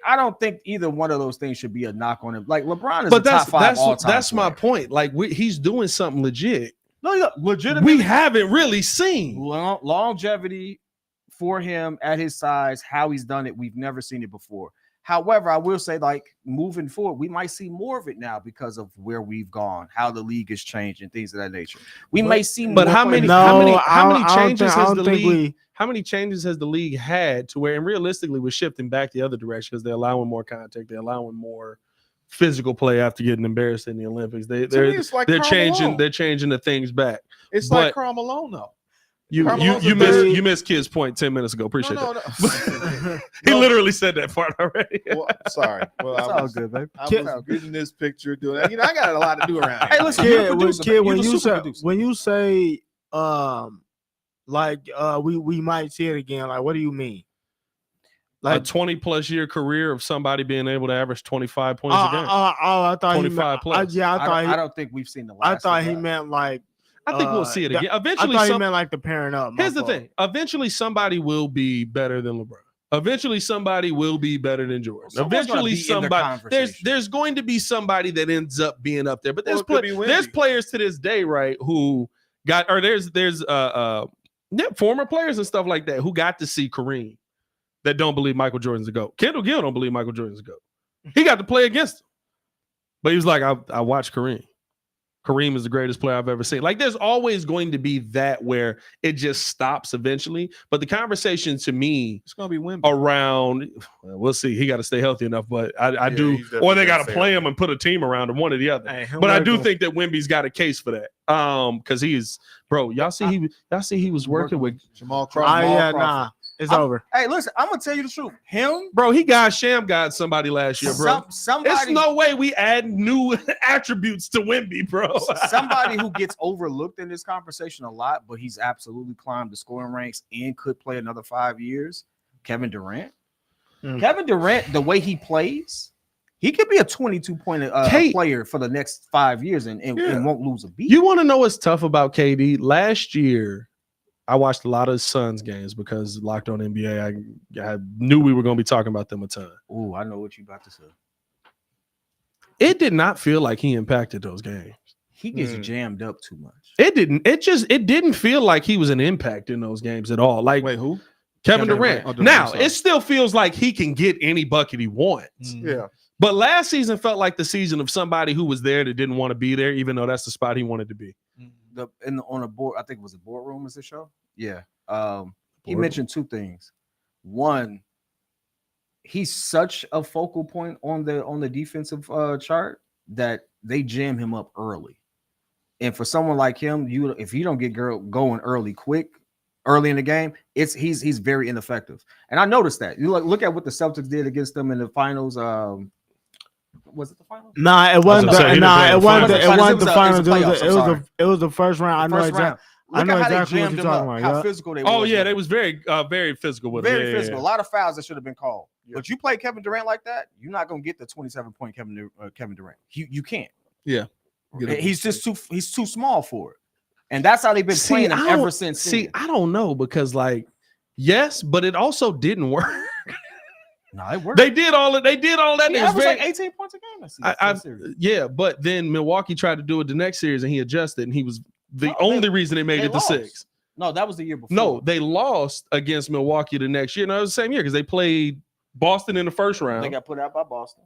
I don't think either one of those things should be a knock on him. Like LeBron is top 5 all-time. That's my point. Like he's doing something legit. No, legitimately. We haven't really seen longevity for him at his size. How he's done it, we've never seen it before. However, I will say, like, moving forward, we might see more of it now because of where we've gone, how the league has changed, and things of that nature. We may see more. But how many changes has the league had to where, and realistically, we're shifting back the other direction because they're allowing more contact, they're allowing more physical play after getting embarrassed in the Olympics. They're changing the things back. It's like Karl Malone, though. You missed Kid's point 10 minutes ago. Appreciate that. He literally said that part already. Well, sorry. Well, it's all good, baby. I was getting this picture doing that. I got a lot to do around here. Hey, listen, Kid, when you say we might see it again, like what do you mean? Like a 20+ year career of somebody being able to average 25 points a game. I thought 25 plus. I don't think we've seen the last. I thought he meant like. I think we'll see it again. Eventually, I thought he meant like the pairing up. Here's the thing. Eventually, somebody will be better than LeBron. Eventually, somebody will be better than Jordan. Eventually, there's going to be somebody that ends up being up there. But there's players to this day, right, who got, or there's former players and stuff like that who got to see Kareem that don't believe Michael Jordan's the GOAT. Kendall Gill don't believe Michael Jordan's the GOAT. He got to play against him. But he was like, I watched Kareem. Kareem is the greatest player I've ever seen. Like, there's always going to be that where it just stops eventually. But the conversation to me, it's going to be Wemby around. We'll see. He got to stay healthy enough, but I do. Or they got to play him and put a team around him, one or the other. But I do think that Wemby's got a case for that. Because he's, bro. Y'all see he was working with Jamal Crawford. It's over. Hey, listen, I'm gonna tell you the truth. Him, bro, he got somebody last year, bro. There's no way we add new attributes to Wemby, bro. Somebody who gets overlooked in this conversation a lot, but he's absolutely climbed the scoring ranks and could play another 5 years. Kevin Durant. Kevin Durant, the way he plays, he could be a 22-point player for the next 5 years and won't lose a beat. You want to know what's tough about KD? Last year, I watched a lot of Suns games because Locked On NBA, I knew we were going to be talking about them a ton. Ooh, I know what you're about to say. It did not feel like he impacted those games. He gets jammed up too much. It didn't. It didn't feel like he was an impact in those games at all. Like, wait, who? Kevin Durant. Oh, now, it still feels like he can get any bucket he wants. Yeah. But last season felt like the season of somebody who was there that didn't want to be there, even though that's the spot he wanted to be. On a board, I think it was a boardroom. Is the show? Yeah. He mentioned two things. One, he's such a focal point on the defensive chart that they jam him up early. And for someone like him, if you don't get going early in the game, he's very ineffective. And I noticed that. You look at what the Celtics did against them in the finals. Was it the finals? Nah, it wasn't. It wasn't the finals. It was the first round. I know exactly. I know exactly what you're talking about. How physical they were. Oh yeah, they was very physical with very physical. A lot of fouls that should have been called. Yeah. But you play Kevin Durant like that, you're not gonna get the 27-point Kevin Durant. You can't. Yeah, he's too small for it, and that's how they've been playing him ever since. See, I don't know because yes, but it also didn't work. No, it worked. They did all that. He averaged like 18 points a game. Yeah, but then Milwaukee tried to do it the next series, and he adjusted, and he was the only reason they made it to 6. No, that was the year before. No, they lost against Milwaukee the next year. No, it was the same year because they played Boston in the first round. They got put out by Boston.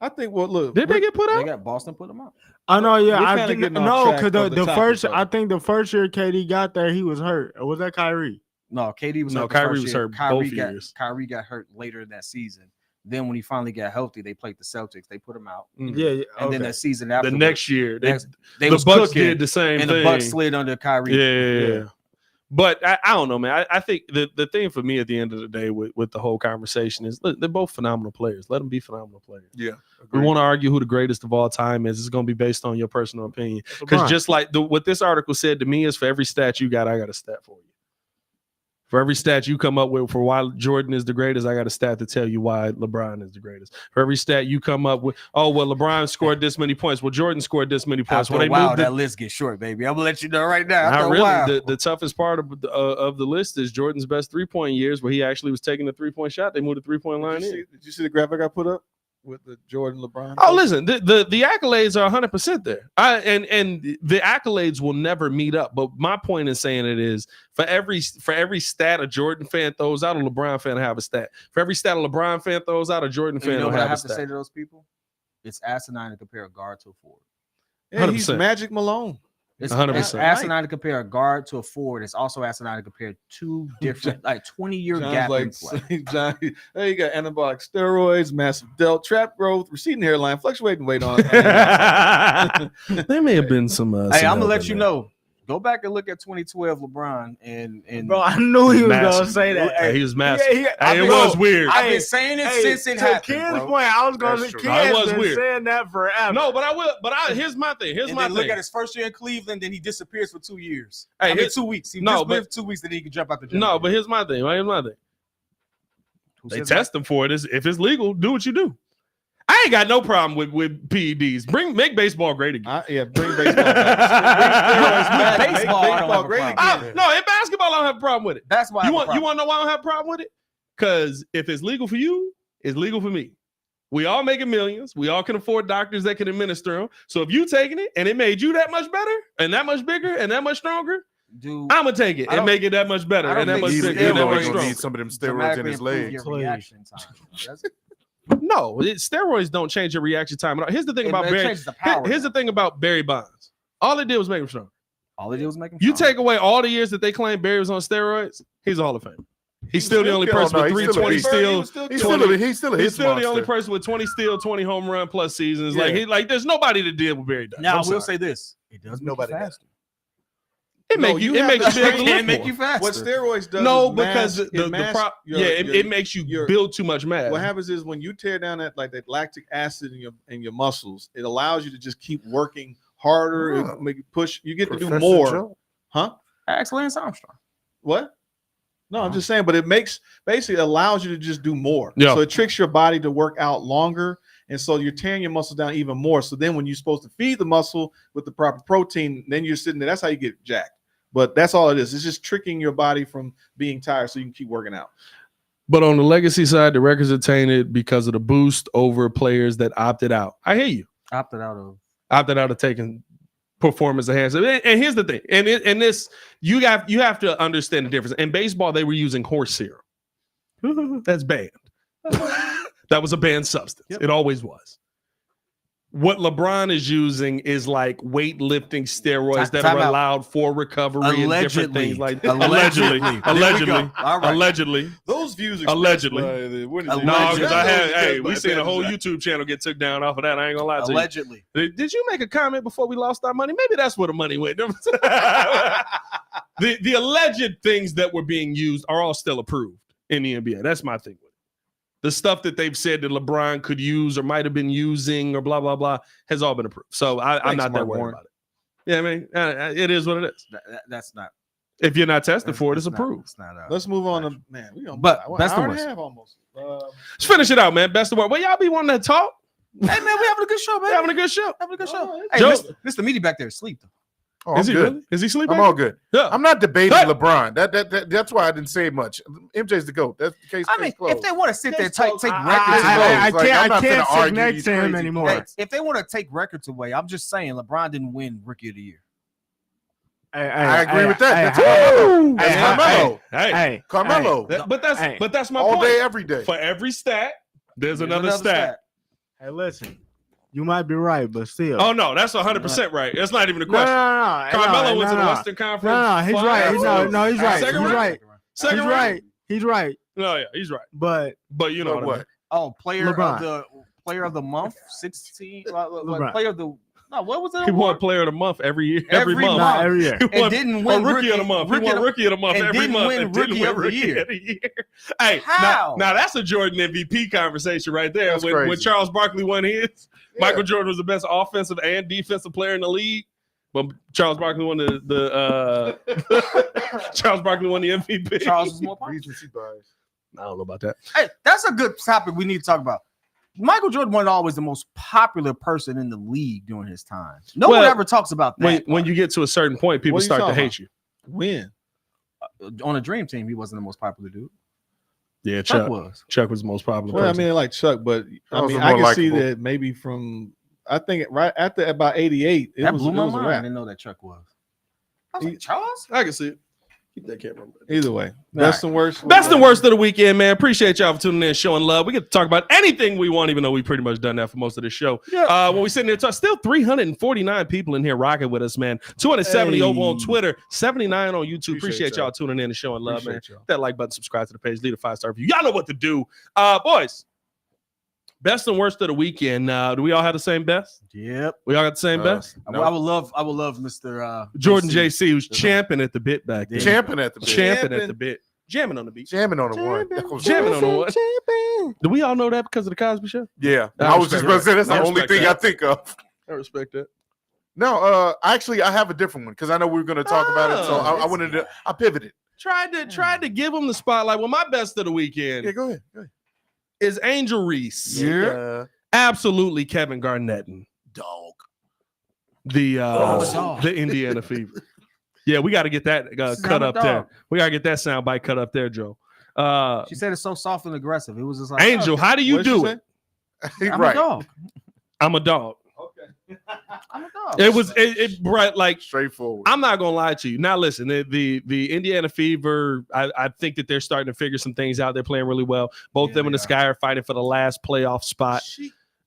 I think. Well, look, Did they get put They out? got Boston put them out. I know, yeah. We're I kinda think getting off no, track because of the the topic, first, though. I think the first year KD got there, he was hurt. Or was that Kyrie? No, KD was No, hurt. the Kyrie first was year. hurt both years. Kyrie got hurt later in that season. Then when he finally got healthy, they played the Celtics. They put him out. Yeah, And then that season after, The next year, they they the was Bucks cooking, did the same and thing. the Bucks slid under Kyrie. Yeah. But I don't know, man. I think the thing for me at the end of the day with the whole conversation is look, they're both phenomenal players. Let them be phenomenal players. Yeah, We want to argue who the greatest of all time is. It's going to be based on your personal opinion. Because just like what this article said to me is for every stat you got, I got a stat for you. For every stat you come up with for why Jordan is the greatest, I got a stat to tell you why LeBron is the greatest. For every stat you come up with, oh, well, LeBron scored this many points. Well, Jordan scored this many points. After a while, that list gets short, baby. I'm gonna let you know right now. Not After really. a while. The toughest part of the list is Jordan's best 3-point years, where he actually was taking the 3-point shot. They moved the 3-point line in. Did you see the graphic I put up with the Jordan LeBron? Oh, listen, the accolades are 100% there. And the accolades will never meet up. But my point in saying it is for every stat a Jordan fan throws out, a LeBron fan will have a stat. For every stat a LeBron fan throws out, a Jordan fan you know will what I have a have to stat. say to those people? It's asinine to compare a guard to a forward. Yeah, he's 100%. Magic Malone. It's 100%. asinine to compare a guard to a forward. It's also asinine to compare two different, like 20-year John's gap like, in play. John, hey, you got anabolic steroids, massive delt, trap growth, receding hairline, fluctuating weight on. There may have been some. Hey, I'm gonna let you know. Go back and look at 2012 LeBron and Bro, I knew he was Massive. gonna say that. Hey, he was massive. I It mean, was weird. I've been saying it since it to happened. Ken's Bro. point, I was gonna say That's true. Ken's It was been weird. saying that forever. No, but I will. But here's my thing. Here's And my then look thing. at his first year in Cleveland, then he disappears for 2 years. Hey, I mean, 2 weeks. He no, disappeared for 2 weeks, then he can jump out the gym. No, but here's my thing. Right? Here's my thing. They test them for it. If it's legal, do what you do. I ain't got no problem with PEDs. Make baseball great again. Bring baseball back. With baseball, I don't have a great problem. again. No, in basketball, I don't have a problem with it. That's why You want to know why I don't have a problem with it? Because if it's legal for you, it's legal for me. We all making millions. We all can afford doctors that can administer them. So if you taking it and it made you that much better and that much bigger and that much stronger, Dude, I'm gonna take it and make it that much better I don't and that think much he's bigger and that steroids much He stronger. need some of them steroids in dramatically his improve legs. your reaction time. That's- No, steroids don't change your reaction time at all. Here's the thing about it Barry. changes the power. Here's the thing about Barry Bonds. All it did was make him strong. All they did was make him You strong. take away all the years that they claim Barry was on steroids, he's a Hall of Fame. He's still the only person with 320 steals. He's still a He's still the only person with 20 steal, 20 home run plus seasons. Yeah. Like there's nobody to deal with Barry does. Now I'm I will sorry. say this: it does Nobody make you does. faster. It makes you be able to It lift make more. you faster. What steroids does No, is because mask- the it masks prop, your- it makes you your- build too much mass. What happens is when you tear down that lactic acid in your muscles, it allows you to just keep working harder Oh. and make you push. You get to do Professor more, Joe. huh? Ask Lance Armstrong. What? No, I'm just saying, but it basically allows you to just do more. Yeah. So it tricks your body to work out longer. And so you're tearing your muscles down even more. So then when you're supposed to feed the muscle with the proper protein, then you're sitting there. That's how you get jacked. But that's all it is. It's just tricking your body from being tired so you can keep working out. But on the legacy side, the records are tainted because of the boost over players that opted out. I hear you. Opted out of Taking performance enhancement. And here's the thing. And this, you have to understand the difference. In baseball, they were using horse serum. That's banned. That was a banned substance. Yep. It always was. What LeBron is using is like weightlifting steroids that Time are out. allowed for recovery and different things like Allegedly. allegedly, All right. allegedly. Those views Allegedly. No, No, because we seen a whole YouTube channel get took down off of that. I ain't gonna lie to you. Allegedly. Did you make a comment before we lost our money? Maybe that's where the money went. the alleged things that were being used are all still approved in the NBA. That's my thing with it. The stuff that they've said that LeBron could use or might have been using or blah, blah, blah has all been approved. So I'm not that worried about it. Yeah, I mean, it is what it is. That's not. If you're not tested for it, it's not- approved. It's not, Let's move on to man. We don't. But best hour of and a worst. half almost. Let's finish it out, man. Best of work. Well, y'all be wanting to talk. Hey man, we having a good show, man. We having a good show. Having a good show. Oh, Hey, Joe- Mr. Meaty back there asleep though. Oh, Is I'm he good. really? Is he sleeping? I'm all good. Yeah. I'm not debating Hey. LeBron. That's why I didn't say much. MJ's the GOAT. That's the case. I mean, closed. if they want to sit there and take records I- away, Like, I'm not can't finna sit argue next these to him crazy anymore. points. if they want to take records away, I'm just saying LeBron didn't win Rookie of the Year. I agree with that. That's Woo! That's Hey, Carmelo. Hey, Carmelo. but that's my All point. day, every day. For every stat, there's another stat. Hey, listen. You might be right, but still. Oh no, that's 100% right. That's not even a No, question. no. Carmelo went to the Western Conference. No, he's right. He's right. Second He's round? right. Second He's round? right. He's right. No, yeah, he's right. But But you know what? Oh, player LeBron. of the month, 16. LeBron. Player of the what was it? He won Player of the Month every year. Every month. not every year. He And won, didn't win Rookie of the Month. He won Rookie of the Month and every didn't month. win and didn't Rookie win of the Rookie Year. of the Year. Hey, How? now that's a Jordan MVP conversation right there. That's When crazy. Charles Barkley won his, Yeah. Michael Jordan was the best offensive and defensive player in the league. But Charles Barkley won the Charles Barkley won the MVP. Charles is more popular. Recency bias. I don't know about that. Hey, that's a good topic we need to talk about. Michael Jordan wasn't always the most popular person in the league during his time. No one Well, ever talks about that. When you get to a certain point, people What are you start to talking hate you. When? On a dream team, he wasn't the most popular dude. Yeah, Chuck Chuck was. Chuck was the most popular. Well, I person. mean, like Chuck, but I was mean, the I more can see likable. that maybe from I think right after about 88, it That was, blew it my was a mind. I wrap. didn't know that Chuck was. I was like, Charles? I can see it. Keep that camera. Either way, best and worst. Best and worst of the weekend, man. Appreciate y'all for tuning in, showing love. We get to talk about anything we want, even though we pretty much done that for most of the show. When we sitting there talking, still 349 people in here rocking with us, man. 270 over on Twitter, 79 on YouTube. Appreciate y'all tuning in and showing love, man. Appreciate y'all. Hit that like button, subscribe to the page, leave a 5-star review. Y'all know what to do. Boys, best and worst of the weekend. Do we all have the same best? Yep. We all got the same best? I would love Mr. Jordan JC, who's champing at the bit back there. Champion at the bit. Champing at the bit. Jamming on the beat. Jamming on the one. That was- Jamming on the one. Do we all know that because of the Cosby Show? Yeah. I I was just respect about to say that's that. the I only respect thing that. I think of. I respect that. No, actually, I have a different one because I know we were going to talk about it. So I wanted to. I pivoted. Tried to give him the spotlight. Well, my best of the weekend Yeah, go ahead. Go ahead. is Angel Reese. Yeah. Absolutely Kevin Garnett. Dog. The Indiana Fever. Yeah, we got to get that cut up there. We got to get that soundbite cut up there, Joe. She said it's so soft and aggressive. It was just like, Angel, how do you What'd she do say? it? He's I'm right. a dog. I'm a dog. I'm a dog. It was Brett, like, Straightforward. I'm not gonna lie to you. Now, listen, the Indiana Fever. I think that they're starting to figure some things out. They're playing really well. Both them and the Sky are fighting for the last playoff spot.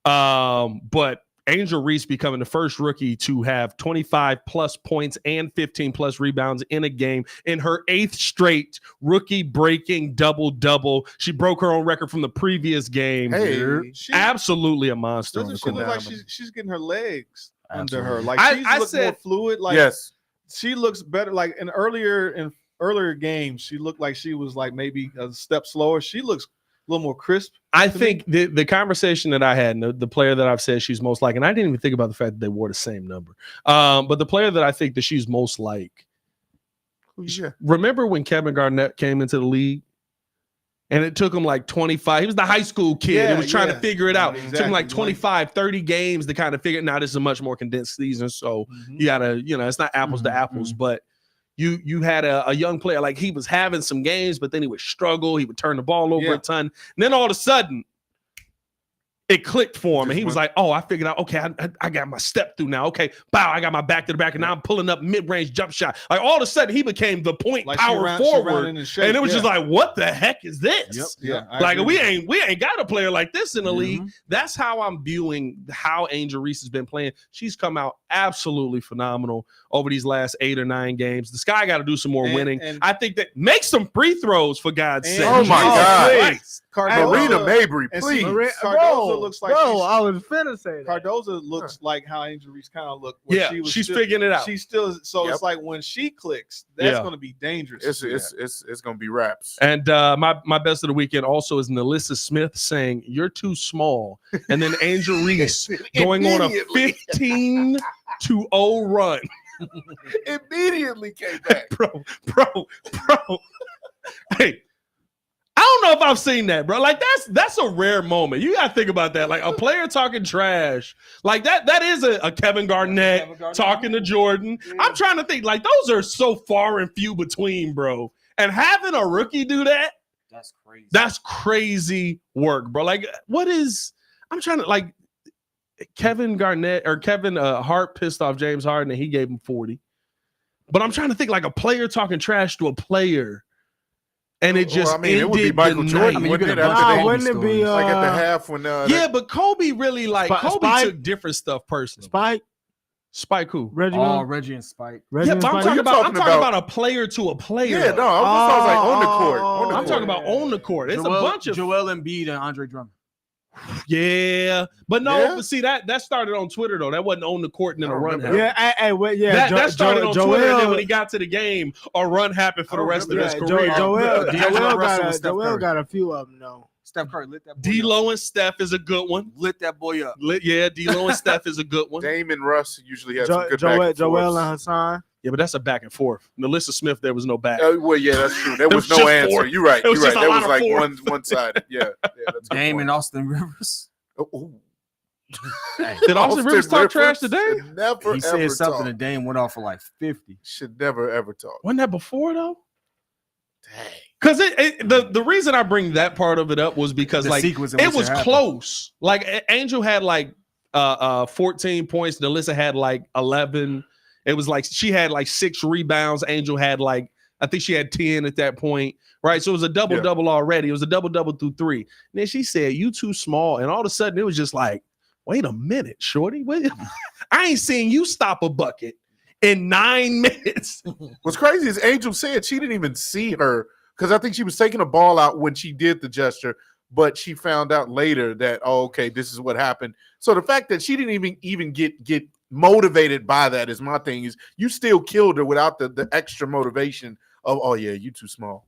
But Angel Reese becoming the first rookie to have 25 plus points and 15 plus rebounds in a game in her 8th straight rookie breaking double. She broke her own record from the previous game. Hey, Absolutely a monster. on Doesn't the she look court. like she's getting her legs under her? Absolutely. Like I she's said- more fluid. Like yes. she looks better. Like in earlier games, she looked like she was like maybe a step slower. She looks a little more crisp. I think the conversation that I had, and the player that I've said she's most like, and I didn't even think about the fact that they wore the same number. But the player that I think that she's most like, Yeah. remember when Kevin Garnett came into the league? And it took him like 25. He was the high school kid. Yeah, He was trying to yeah. figure it out. It took him Exactly. like 25, 30 games to kind of figure it. Now this is a much more condensed season. So you gotta, it's not apples to apples, but you had a young player, like he was having some games, but then he would struggle. He would turn the ball over Yeah. a ton. And then all of a sudden, it clicked for him. And he was went- like, oh, I figured out, okay, I got my step through now. Okay, bow, I got my back to the back, and now I'm pulling up mid-range jump shot. Like all of a sudden, he became the point Like she power ran forward. in shape. And it was Yeah. just like, what the heck is this? Yeah, I Like agree. we ain't got a player like this in the league. Mhm. That's how I'm viewing how Angel Reese has been playing. She's come out absolutely phenomenal over these last 8 or 9 games. The Sky got to do some more And- winning. and- I think that make some free throws for God's And- sake. Oh my God. Christ. Marina Cardoza, Mabry, and please. see, Cardoza looks like bro, she's, I was finna say that. Cardoza looks like how Angel Reese kind of looked. when Yeah, she was she's still, figuring it out. She's still so Yep. it's like when she clicks, that's Yeah. going to be dangerous. It's gonna be raps. And my best of the weekend also is Nalissa Smith saying, "You're too small," and then Angel Reese going on a Immediately. 15-0 run. Immediately came back. bro. Hey, I don't know if I've seen that, bro. Like that's a rare moment. You gotta think about that. Like a player talking trash, like that is a Kevin Garnett talking to Jordan. I'm trying to think, like those are so far and few between, bro. And having a rookie do that, That's crazy. that's crazy work, bro. Like I'm trying to like Kevin Garnett or Kevin Hart pissed off James Harden and he gave him 40. But I'm trying to think like a player talking trash to a player and it just it would be ended Michael the Jordan. night. I mean, you wouldn't could it? have After they- wouldn't it be like at the half when Yeah, but Kobe really Kobe Spike? took different stuff personally. Spike who? Reggie Oh, Miller? Reggie and Spike. Reggie Yeah, and but I'm Spike? talking about a player to a player. yeah, no, I was like on the court. On the I'm court. talking about on the court. It's a bunch of Joel Embiid and Andre Drummond. yeah, but no, Yeah. but see that started on Twitter though. That wasn't on the court and then I a run remember happened. That started on Twitter, and then when he got to the game, a run happened for the rest of his career. D'Angelo Russell and Steph Joel Curry. got a few of them though. Steph Curry lit that boy up. D'Lo and Steph is a good one. Lit that boy up. Yeah, D'Lo and Steph is a good one. Dame and Russ usually had some good back and Joel forths. and Hassan. Yeah, but that's a back and forth. Melissa Smith, there was no back. Well, yeah, that's true. There was was no just answer. four. You're right. It was You're just right. a That lot was of like four. one sided. Yeah, that's a good Dame point. and Austin Rivers. Ooh. Did Austin Rivers talk trash today? should Never, He said ever something talk. and Dame went off for like 50. Should never ever talk. Wasn't that before though? Dang. Because the reason I bring that part of it up was because The like sequence in it which was happened. close. Like Angel had like 14 points. Alyssa had like 11. It was like she had like 6 rebounds. Angel had like I think she had 10 at that point. Right. So it was a double already. It was a double through 3. And then she said, "You too small." And all of a sudden it was just like, wait a minute, shorty. I ain't seen you stop a bucket in 9 minutes. What's crazy is Angel said she didn't even see her because I think she was taking a ball out when she did the gesture, but she found out later that, oh, okay, this is what happened. So the fact that she didn't even get motivated by that is my thing. Is you still killed her without the extra motivation of, oh yeah, you too small.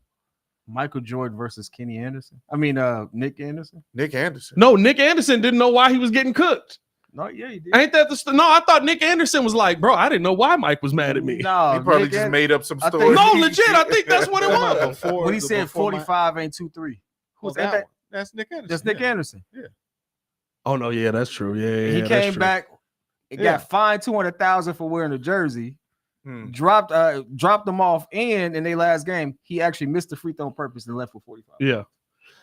Michael Jordan versus Kenny Anderson. I mean, Nick Anderson. Nick Anderson. No, Nick Anderson didn't know why he was getting cooked. No, yeah, he did. Ain't that no? I thought Nick Anderson was like, bro, I didn't know why Mike was mad at me. No, He probably Nick just An- made up some I think- story. No, legit. I think that's what it was. when he said 45 ain't 2-3. Who's that that? one. That's Nick Anderson. That's Nick Anderson. Oh no, yeah, that's true. Yeah, He that's came true. back. It Yeah. got fined $200,000 for wearing a jersey. Hmm. Dropped them off, and in their last game, he actually missed the free throw on purpose and left with 45. Yeah,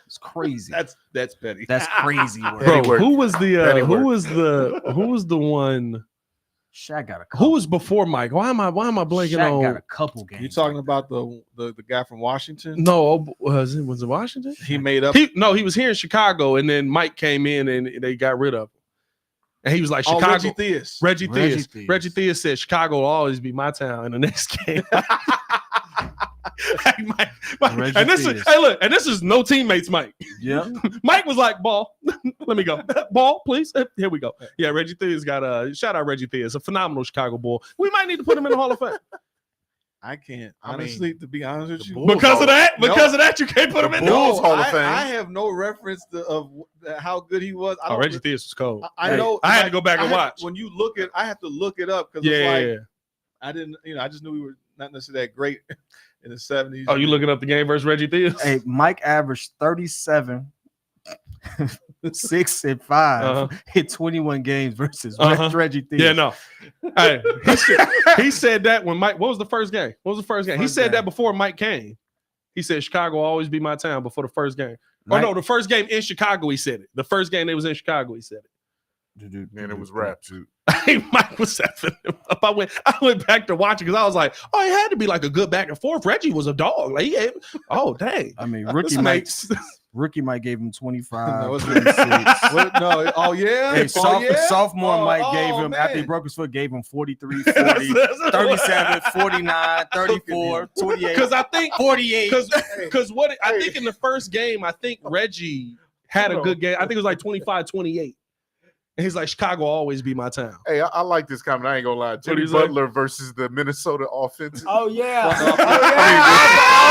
It's crazy. That's petty. That's crazy. Petty bro. work. Who was the Petty who work. was the one? Shaq got a couple. Who was before Mike? Why am I blanking Shaq got on? a couple games. You talking about the guy from Washington? No, was it Washington? He made up. He was here in Chicago, and then Mike came in and they got rid of him. And he was like, Chicago. Reggie Theus. Reggie Reggie Theus. Theus. Reggie Theus said Chicago will always be my town in the next game. Hey, Mike, Reggie and this Theus. is look, and this is no teammates, Mike. Yeah. Mike was like, ball, let me go. Ball, please. Here we go. Yeah, Reggie Theus got a shout out Reggie Theus, a phenomenal Chicago Bull. We might need to put him in the Hall of Fame. I can't I mean, honestly, to be honest with you. Bulls Because of that, No. because of that, you can't put him in the Bulls Hall. Hall of Fame. I have no reference of how good he was. I Oh, don't- Reggie Theus was cold. I know. I had to go back and I had- watch. When you look at, I have to look it up because Yeah, it's like yeah. I didn't. I just knew we were not necessarily that great in the 70s. Oh, you looking up the game versus Reggie Theus? Hey, Mike averaged 37, 6 and 5 Uh-huh. hit 21 games versus Uh-huh. Reggie Theus. Yeah, no. Hey, he said that when Mike. What was the first game? What was the first game? He First said game. that before Mike came. He said Chicago will always be my town before the first game. Oh Mike- no, the first game in Chicago. He said it. The first game they was in Chicago. He said it. And it was rap too. Mike was effing him up. I went back to watching because I was like, oh, it had to be like a good back and forth. Reggie was a dog. Like, oh dang. I mean, This makes Rookie Mike gave him 25. No, it's- 26. What? No. Oh yeah. Hey, Oh, yeah? sophomore Oh, Mike gave him, man. after he broke his foot, gave him 43, 40, 37, 49, 34, 28, Because I think 48. because what I think in the first game, I think Reggie had a good game. I think it was like 25-28. And he's like, Chicago will always be my town. Hey, I like this comment. I ain't gonna lie. Jimmy he say? Butler versus the Minnesota offense. Oh yeah.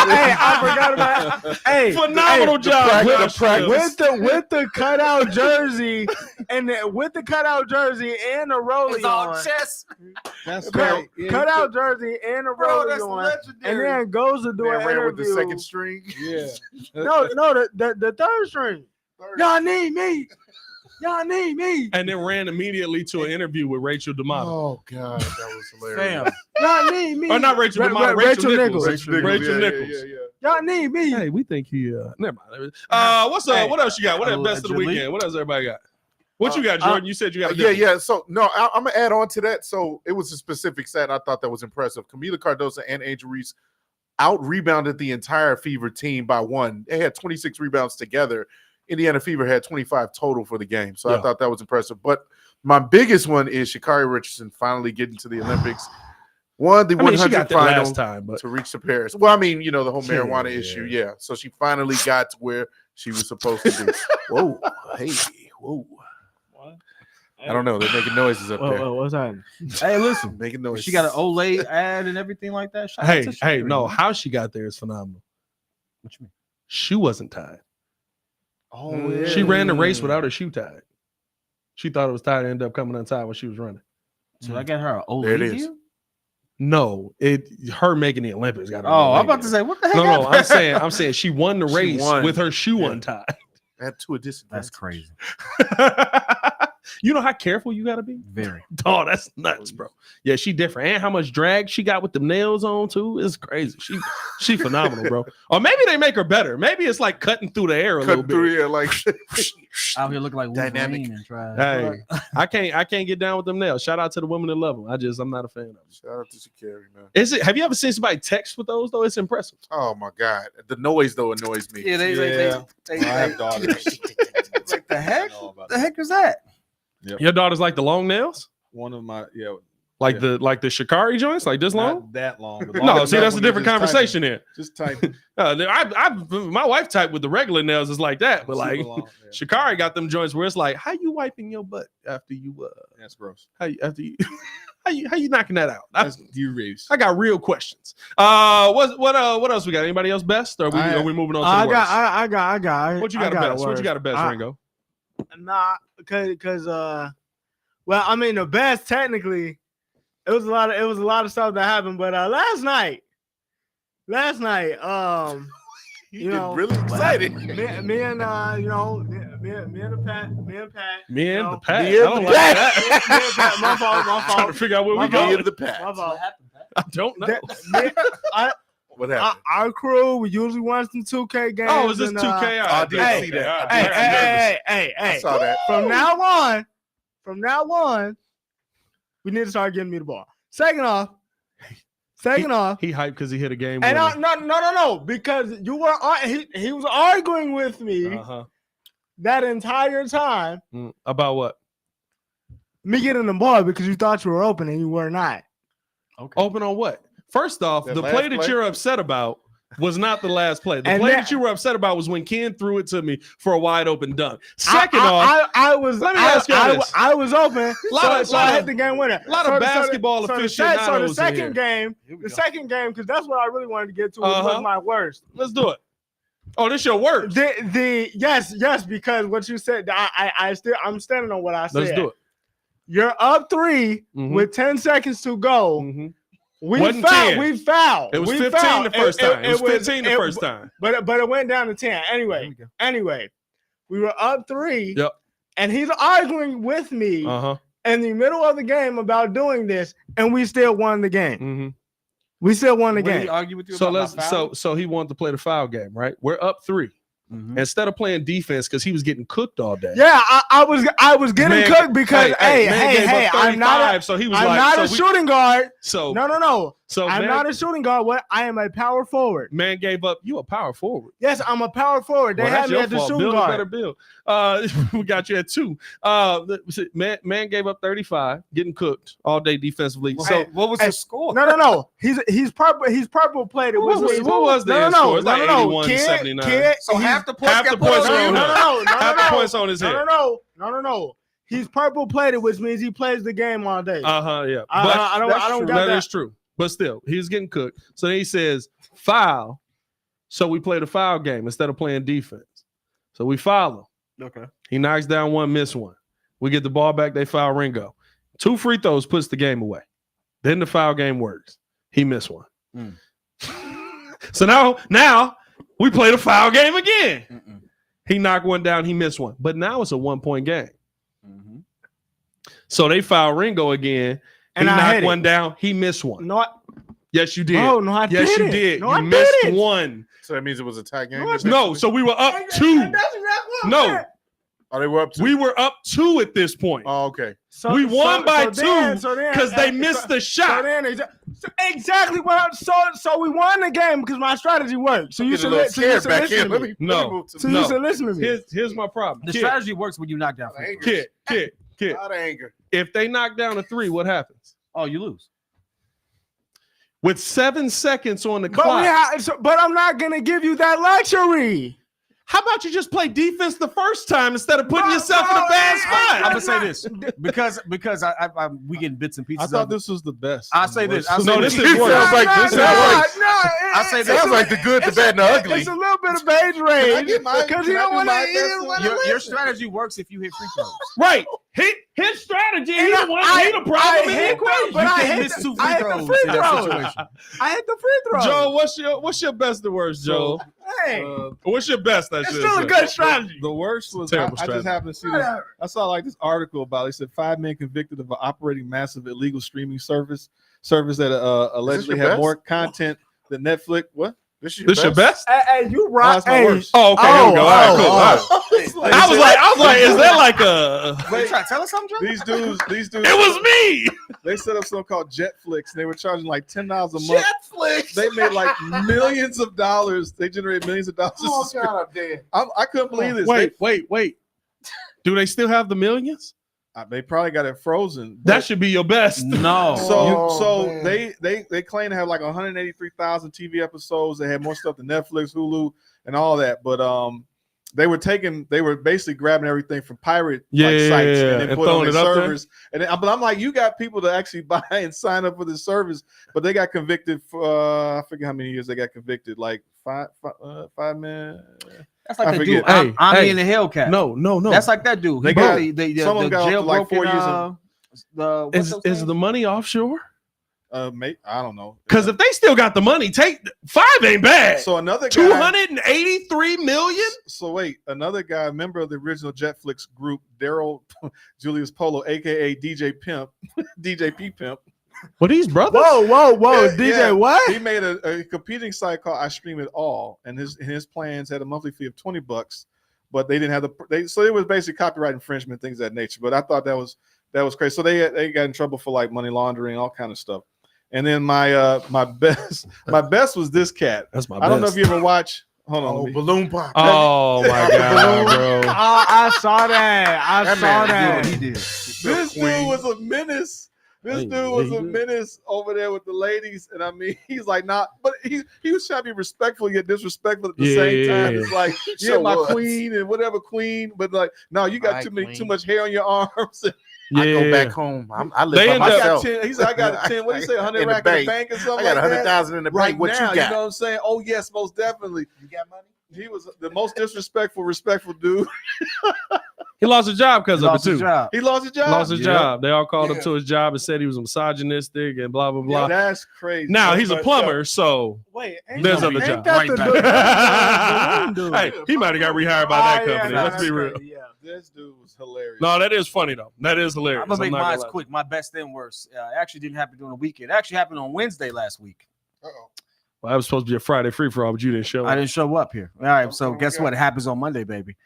Hey, I forgot about. Hey, Phenomenal job. with the cutout jersey and the cutout jersey and the rollie It's all on. chess. That's Cut- right. Yeah, cutout jersey and a Bro, rollie that's on, legendary. and then goes to do Man an ran with interview. the second string. Yeah. No, the third string. Y'all need me. Y'all need me. And then ran immediately to an interview with Rachel Demar. Oh God, that was hilarious. Fam. Y'all need me. Or not Rachel Demar, Rachel Nichols. Rachel yeah, Nichols. Yeah, yeah. Y'all need me. Hey, we think he never mind. What's up? Hey, What else you got? What else best of the allegedly. weekend? What else everybody got? What you got, Jordan? You said you got a Yeah, different- yeah. So no, I'm gonna add on to that. So it was a specific stat I thought that was impressive. Camila Cardoso and Angel Reese out-rebounded the entire Fever team by 1. They had 26 rebounds together. Indiana Fever had 25 total for the game. So I thought that was impressive. But my biggest one is Sha'Carri Richardson finally getting to the Olympics. Won the 100 final last time, but... to reach to Paris. Well, I mean, the whole marijuana issue. Yeah. So she finally got to where she was supposed to be. Whoa. Hey. Whoa. What? I don't know. They're making noises up there. What's that? Hey, listen. Making noises. She got an Olay ad and everything like that. Shout out to Hey, Sha'Carri, no. man. How she got there is phenomenal. What you mean? Shoe wasn't tied. Oh, yeah. She ran the race without her shoe tied. She thought it was tied and ended up coming untied when she was running. So I got her an Olay There it is. deal? No, her making the Olympics got. Oh, I'm about to say, what the heck? No, I'm saying she won the race won. with her shoe untied. That to a disadvantage. That's crazy. You know how careful you got to be? Very. Oh, that's nuts, bro. Yeah, she different. And how much drag she got with the nails on too is crazy. She phenomenal, bro. Or maybe they make her better. Maybe it's like cutting through the air a little bit. Out here looking like Dynamic. Wolverine and try. Hey, I can't get down with them nails. Shout out to the women that love them. I'm not a fan of them. Shout out to Sha'Carri, man. Have you ever seen somebody text with those though? It's impressive. Oh my God. The noise though annoys me. Yeah, they I have daughters. like the heck? I know about The heck is that? Your daughter's like the long nails, One of my like the Sha'Carri joints, like this long. not that long. but No, long see, enough that's a when you're different just conversation typing. there. Just typing. My wife typed with the regular nails is like that, but like Super long, yeah. Sha'Carri got them joints where it's like, how you wiping your butt after you That's gross. how you how you knocking that out? That's you, Reeves. I got real questions. What else we got? Anybody else best? Or are we moving on to the worst? I got. What you got a best? What you got a best, Ringo? Nah, because well, I mean the best technically. It was a lot of stuff that happened, but last night, You get really excited. me and me and Pat. Me and the Pat. Me and I don't the like Pat. that. Me and Pat. My fault. Trying to figure out where we My go. Me and the Pat. My fault. I don't know. What happened? Our crew, we usually watch some 2K games. Oh, is this and, 2K? I didn't see that. Hey. I saw that. From now on, we need to start getting me the ball. Second off, He hyped because he hit a game. and winner. no, because you were he was arguing with me that entire time. About what? Me getting the ball because you thought you were open and you were not. Okay. Open on what? First off, That the last play that play? you're upset about was not the last play. The And play that- that you were upset about was when Ken threw it to me for a wide open dunk. Second off, I was. let me ask y'all this. I was open, so I hit the game winner. a lot of basketball So the aficionados in here. second game, because that's what I really wanted to get to. Was my worst. Let's do it. Oh, this your worst. Yes, because what you said, I'm standing on what I said. Let's do it. You're up 3 Mhm. with 10 seconds to go. Mhm. We Wasn't fouled. 10. We fouled. It was We 15 fouled. the first time. It was 15 the it- first time. But it went down to 10. There Anyway, we were up 3. Yep. And he's arguing with me Uh-huh. in the middle of the game about doing this, and we still won the game. Mm-hmm. We still won the What did he game. argue with you So about my foul? so he wanted to play the foul game, right? We're up 3. Mhm. Instead of playing defense because he was getting cooked all day. Yeah, I was getting Man- cooked because man gave hey, up I'm not 35, so he was I'm like, not so a we- shooting guard. So No. so I'm man, not a shooting guard. What? I am a power forward. man gave up. You a power forward. Yes, I'm a power forward. They Well, had that's me your at the fault. shooting Build a better guard. build. We got you at 2. Man gave up 35, getting cooked all day defensively. So So what was hey, the score? No. He's purple plated. what was the end score? It's like 81 to 79. So half the points half got the points put are on on him. him. Half the points on his head. No. He's purple plated, which means he plays the game all day. Yeah. I don't got That that. is true. But still, he was getting cooked. So then he says, foul. So we play the foul game instead of playing defense. So we foul him. Okay. He knocks down one, miss one. We get the ball back. They foul Ringo. 2 free throws puts the game away. Then the foul game works. He missed one. So now we play the foul game again. Mm-mm. He knocked one down. He missed one. But now it's a 1-point game. Mm-hmm. So they foul Ringo again. And he I knocked hit one it. down. He missed one. No, Yes, you did. no, I Yes, did you it. did. No, You I missed did it. one. So that means it was a tie game. No, so we were up 2. No, Oh, they were up to. we were up 2 at this point Oh, okay. we won by 2 because they missed the shot. Exactly what I'm so we won the game because my strategy worked. So you should listen to me. No. So you should listen to me. Here's my problem. The strategy works when you knock down free throws. Kid. A lot of anger. If they knock down a 3, what happens? Oh, you lose. With 7 seconds on the clock. But I'm not gonna give you that luxury. How about you just play defense the first time instead of putting yourself in a bad spot? I'm gonna say this because we getting bits and pieces. I thought this was the best. I say this. No, this is worse. Sounds like this is worse. I say this. Sounds like the good, the bad, and the ugly. It's a little bit of age range because you don't want to. Your strategy works if you hit free throws. Right. His strategy, he the one he the problem in the equation. But I hit the free throws in that situation. I hit the free throws. Joe, what's your best and worst, Joe? Hey, What's your best? it's still a good strategy. The worst was Terrible I just strategy. happened to see this. I saw like this article about it. It said 5 men convicted of operating massive illegal streaming service that allegedly your had best? more content than Netflix. What? This your best? Hey, you No, rock. that's my Hey, worst. Oh, okay. Here we go. All right, cool. All right. I was like, is that like a? You trying to tell us something, Joe? These dudes. It was me. They set up something called Jetflix, and they were charging like $10 a month. Netflix. They made like millions of dollars. They generated millions of dollars. Oh God, I'm dead. I couldn't believe this. Wait. Do they still have the millions? They probably got it frozen. That should be your best. No. So man. they claim to have like 183,000 TV episodes. They had more stuff than Netflix, Hulu, and all that. But they were basically grabbing everything from pirate sites and then put on their servers. And but I'm like, you got people to actually buy and sign up for this service, but they got convicted for I forget how many years they got convicted, like 5 men. That's like I that dude. forget. I'm in the Hellcat. No. That's like that dude. They Got got- the some of them got up to like 4 years years. Is the money offshore? Mate, I don't know. Because if they still got the money, take 5 ain't bad. So another guy, 283 million. So wait, another guy, a member of the original Jetflix group, Daryl Julius Polo, aka DJ Pimp, DJ P Pimp. Well, these brothers. Whoa, Yeah, DJ, yeah. what? He made a competing site called I Stream It All, and his plans had a monthly fee of $20, but they didn't have so it was basically copyright infringement, things of that nature. But I thought that was crazy. So they got in trouble for like money laundering, all kind of stuff. And then my best was this cat. That's my I don't know if you ever watch. Hold on, Oh, let me- balloon pop. Oh my god, bro. I saw that. I saw that. He did. This dude was a menace. This dude was a menace over there with the ladies, and I mean, he's like, not, but he was trying to be respectful yet disrespectful at the same time. It's like, yeah, my queen and whatever queen, but like, no, you got too much hair on your arms. I go back home. I live They by end up- myself. He said, I got 10. What do you say? 100 In the rack in the bank. bank or something? I got like that? 100,000 in the Right bank. What now, you got? know what I'm saying? Oh yes, most definitely. You got money? He was the most respectful dude. He lost his job because of it Lost his too. job. He lost his job. Lost his Yeah. job. They all called him Yeah. to his job and said he was misogynistic and blah blah Yeah, blah. that's crazy. Now he's a plumber, so Wait, there's other jobs. that Right the back. dude? Hey, he might have got rehired by that company. Let's be real. Yeah. This dude was hilarious. No, that is funny though. That is hilarious. I'm gonna make not mine lie. quick. My best and worst. It actually didn't happen during the weekend. It actually happened on Wednesday last week. Uh-oh. Well, I was supposed to be a Friday free for all, but you didn't show I up. didn't show up here. All right, so Oh, guess my what? It happens on Monday, baby.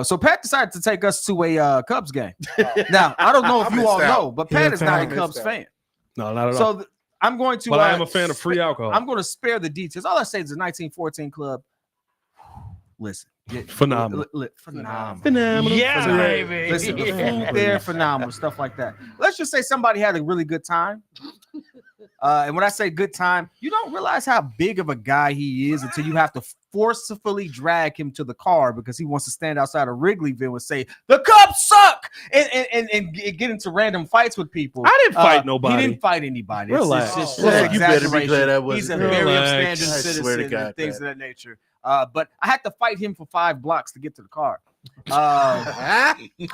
So Pat decided to take us to a Cubs game. Now I don't know if I you all missed out. know, but Pat is not I a missed Cubs out. fan. No, not at all. So I'm going to. But I am a fan of free alcohol. I'm going to spare the details. All I say is the 1914 Club. Listen, Phenomenal. Phenomenal. Phenomenal. Yeah, Phenomenal. baby. Listen, the food there, phenomenal stuff like that. Let's just say somebody had a really good time. And when I say good time, you don't realize how big of a guy he is until you have to forcefully drag him to the car because he wants to stand outside of Wrigleyville and say the Cubs suck and get into random fights with people. I didn't fight nobody. He didn't fight anybody. Relax. It's just Relax. You better be exaggeration. glad that He's a wasn't very me. upstanding Relax. I swear to citizen God, and things Pat. of that nature. But I had to fight him for 5 blocks to get to the car.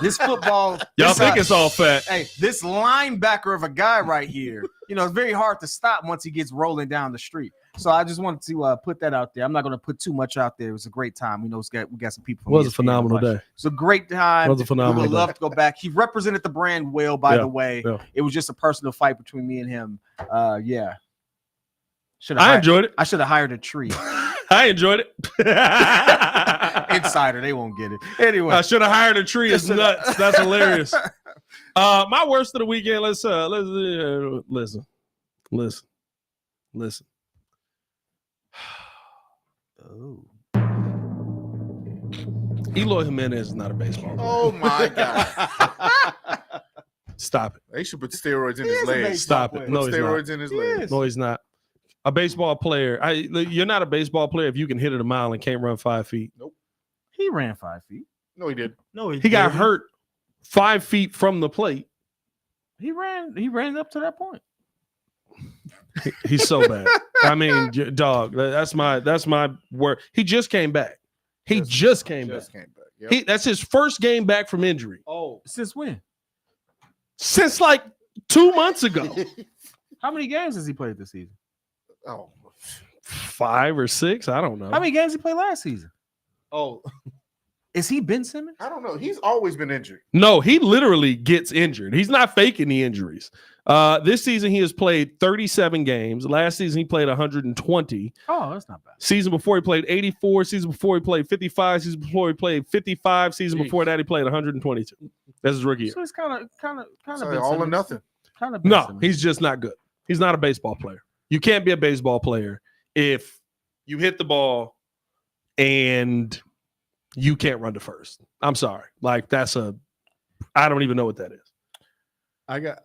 This football, Y'all this, think it's all fat? hey, this linebacker of a guy right here, it's very hard to stop once he gets rolling down the street. So I just wanted to put that out there. I'm not going to put too much out there. It was a great time. We got some people. From Was a ESPN phenomenal to watch. day. It's a great time. Was a We phenomenal would day. love to go back. He represented the brand well, by Yeah, the way. yeah. It was just a personal fight between me and him. Yeah. I enjoyed it. I should have hired a tree. I enjoyed it. Insider, they won't get it. Anyway. I should have hired a tree. It's nuts. That's hilarious. My worst of the weekend. Let's listen. Listen. Oh. Eloy Jimenez is not a baseball player. Oh my God! Stop it. They should put steroids in He his is a legs. baseball Stop player. it. No, Put he's not. steroids in his legs. No, he's not. A baseball player. You're not a baseball player if you can hit it a mile and can't run 5 feet. He ran 5 feet. No, he did. No, He got hurt 5 feet from the plate. He ran up to that point. He's so bad. I mean, dog. That's my word. He just came back. He just came back. Yep. That's his first game back from injury. Oh, since when? Since like 2 months ago. How many games has he played this season? Oh, 5 or 6. I don't know. How many games he played last season? Oh, Is he Ben Simmons? I don't know. He's always been injured. No, he literally gets injured. He's not faking the injuries. This season, he has played 37 games. Last season, he played 120. Oh, that's not bad. Season before, he played 84. Season before, he played 55. Season before, he played 55. Season before that, he played 122. That's his rookie year. So it's kind of So all or nothing. Kind of. No, he's just not good. He's not a baseball player. You can't be a baseball player if you hit the ball and you can't run to first. I'm sorry. Like I don't even know what that is.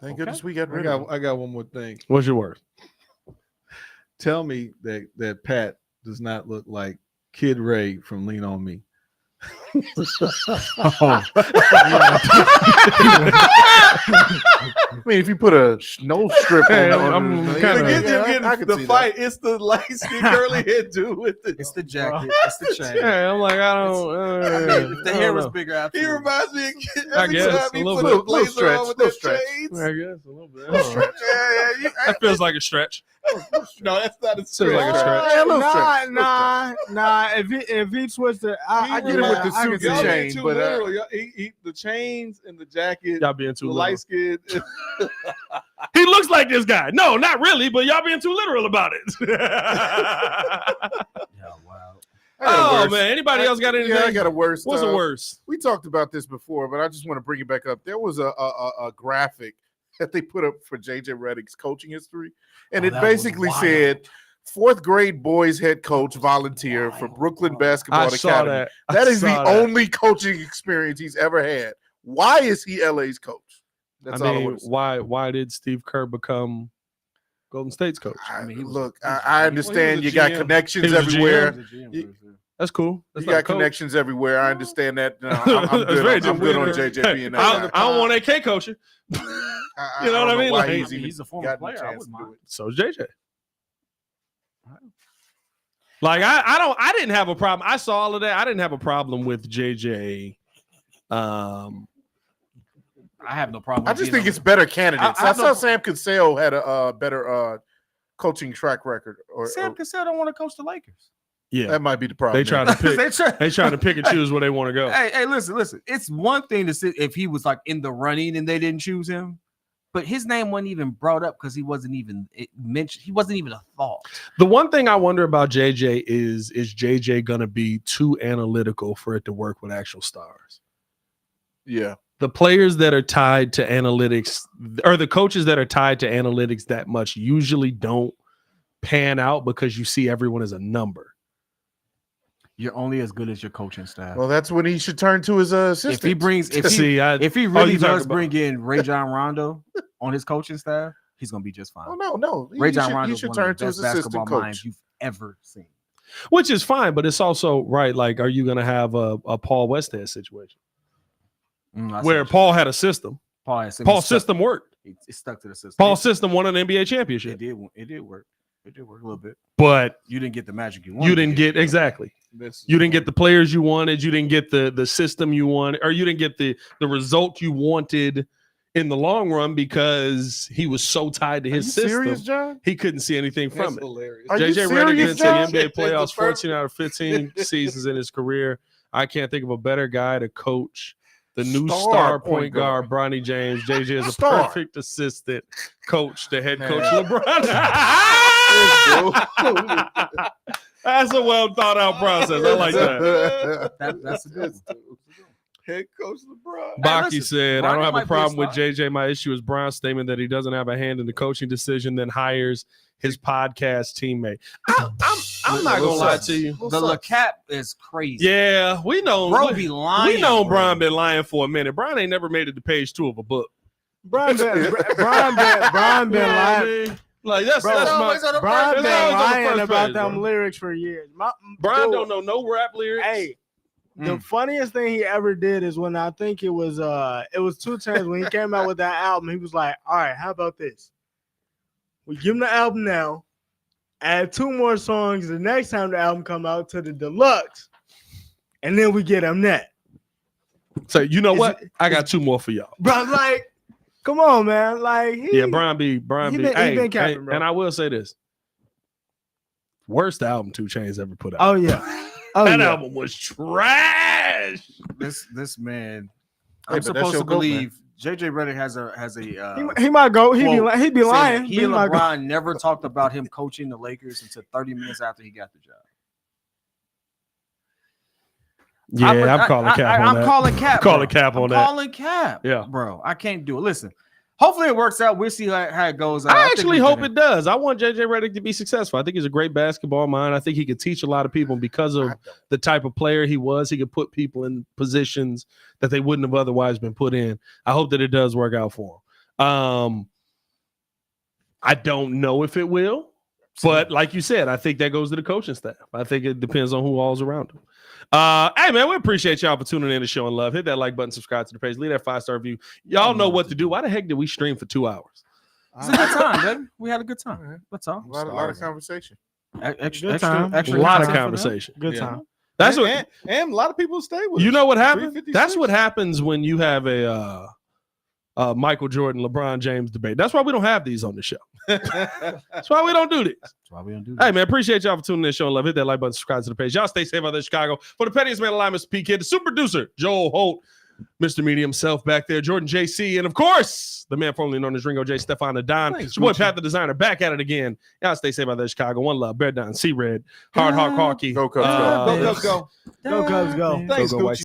Thank goodness we got rid of him. I got one more thing. What's your word? Tell me that Pat does not look like Kid Ray from Lean On Me. I mean, if you put a nose strip Hey, on, I'm him kinda- yeah, Forget him I getting could the see fight. It's the light skin curly head dude with the. It's the jacket. It's the chain. Yeah, I'm like, I don't. I mean, if the hair was bigger, He absolutely. reminds me of Kid. I Every guess, time he a little put bit. a blazer Little on with stretch, those little chains. I guess a little bit. Yeah, That feels like a stretch. No, that's not a Feels stretch. like a stretch. Yeah, a little stretch. Nah. If he switched it, I He get it with with the the suit suit and Y'all chain. chain, being too but, literal. The chains and the jacket, Y'all being the too literal. light skin. He looks like this guy. No, not really, but y'all being too literal about it. Yeah, wow. Oh man, anybody else got anything? Yeah, I got a worse. What's the worst? We talked about this before, but I just want to bring it back up. There was a graphic that they put up for JJ Redick's coaching history, and it that was basically wild. said 4th grade boys head coach volunteer for Brooklyn Basketball I saw Academy. that. That I is the saw that. only coaching experience he's ever had. Why is he LA's coach? That's all I mean, want to say. why did Steve Kerr become Golden State's coach? I mean, he was- look, he was- I he understand was a you got GM. connections He was a everywhere. GM. That's cool. That's You not a got coach. connections everywhere. I understand that. No, I'm That's good. very I'm good on different. JJ being that I guy. don't want AK coaching. I You know what I don't mean? why Like, he's I mean, even he's a former gotten player. I chance wouldn't to do mind. it. So is JJ. Like I didn't have a problem. I saw all of that. I didn't have a problem with JJ. I have no problem. I with just being think a- it's better candidates. I I saw don't- Sam Cassell had a better coaching track record. Sam Cassell don't want to coach the Lakers. Yeah, that might be the problem. they trying to pick. They try- They trying to pick and choose where they want to go. Hey, listen. It's one thing to sit if he was like in the running and they didn't choose him, but his name wasn't even brought up because he wasn't even mentioned. He wasn't even a thought. The one thing I wonder about JJ is JJ gonna be too analytical for it to work with actual stars? Yeah. The players that are tied to analytics, or the coaches that are tied to analytics that much, usually don't pan out because you see everyone as a number. You're only as good as your coaching staff. Well, that's when he should turn to his assistant. if he brings, if he, See, if he really you talking does about- bring in Ray John Rondo on his coaching staff, he's gonna be just fine. Oh no. Ray John He Rondo should is turn one of to the his best assistant basketball minds coach. you've ever seen. Which is fine, but it's also right. Like, are you gonna have a Paul Westhead situation I see where what you- Paul had a system? Paul's Paul's system worked. It stuck to the system. Paul's system won an NBA It championship, did. It did work. It did work a little bit. but You didn't get the magic you wanted. you didn't get exactly. You didn't get the players you wanted. You didn't get the system you wanted, or you didn't get the result you wanted in the long run because he was so tied to Are his you system. serious, John? He couldn't see anything from it. hilarious. Are you JJ Redick serious, been to John? the NBA playoffs It's the first- 14 out of 15 seasons in his career. I can't think of a better guy to coach the new star point guard, Bronny James. JJ is a Star. perfect assistant coach to head coach Man. LeBron. That's a well thought out process. I like that. That's a good one. Head coach LeBron. Baki listen, said, I Bronny don't have might a be a problem with star. JJ. My issue is Bron's statement that he doesn't have a hand in the coaching decision, then hires his podcast teammate. I'm not gonna lie to you. The LeCap is crazy. Yeah, we know. Bro be lying. We know bro. Brian been lying for a minute. Brian ain't never made it to page 2 of a book. Brian been lying. Like that's Bro, my Brian been That's always on the lying first about page, them bro. lyrics for years. Brian Dude, don't know no rap lyrics. Hey, the funniest thing he ever did is when I think it was 2 Chainz when he came out with that album. He was like, "All right, how about this? We give him the album now, add 2 more songs the next time the album come out to the deluxe, and then we get him that." So you know what? I got 2 more for y'all. Bro, I'm like, come on, man. Like, Brian B. he been capping, bro. And I will say this: worst album 2 Chainz ever put out. Oh yeah. Oh, that yeah. album was trash. This man. Hey, I'm but that's supposed your to goat, believe JJ Redick has a He might go. He'd quote be lying. He and LeBron never talked about him coaching the Lakers until 30 minutes after he got the job. Yeah, I'm calling cap on that. I'm calling cap. Calling cap on that. Calling cap. Yeah, bro. I can't do it. Listen. Hopefully it works out. We'll see how it goes. I actually hope it does. I want JJ Redick to be successful. I think he's a great basketball mind. I think he could teach a lot of people because of the type of player he was. He could put people in positions that they wouldn't have otherwise been put in. I hope that it does work out for him. I don't know if it will, but like you said, I think that goes to the coaching staff. I think it depends on who all's around him. Hey man, we appreciate y'all for tuning in and showing love. Hit that like button, subscribe to the page, leave that 5-star review. Y'all know what to do. Why the heck did we stream for 2 hours? It's a good time, baby. We had a good time. That's all. A lot of conversation. Extra time. extra A lot of content for them. conversation. Good time. That's what. And a lot of people stay with You us. know what happened? 356. That's what happens when you have a Michael Jordan, LeBron James debate. That's why we don't have these on the show. That's why we don't do this. That's why we don't do that. Hey man, appreciate y'all for tuning in, showing love. Hit that like button, subscribe to the page. Y'all stay safe out there in Chicago. For the pettiest man alive, Mr. P Kid, the super producer, Joel Holt, Mr. Medium Self back there, Jordan JC, and of course, the man formerly known as Ringo J. Stefan the Don. It's your boy Pat the Designer back at it again. Y'all stay safe out there in Chicago. One love, Bear Down, C Red, Hard Hawk Hawky. Go Cubs, go. Go, Cubs, go. Go Cubs, go. Thanks, Go, go, Gucci.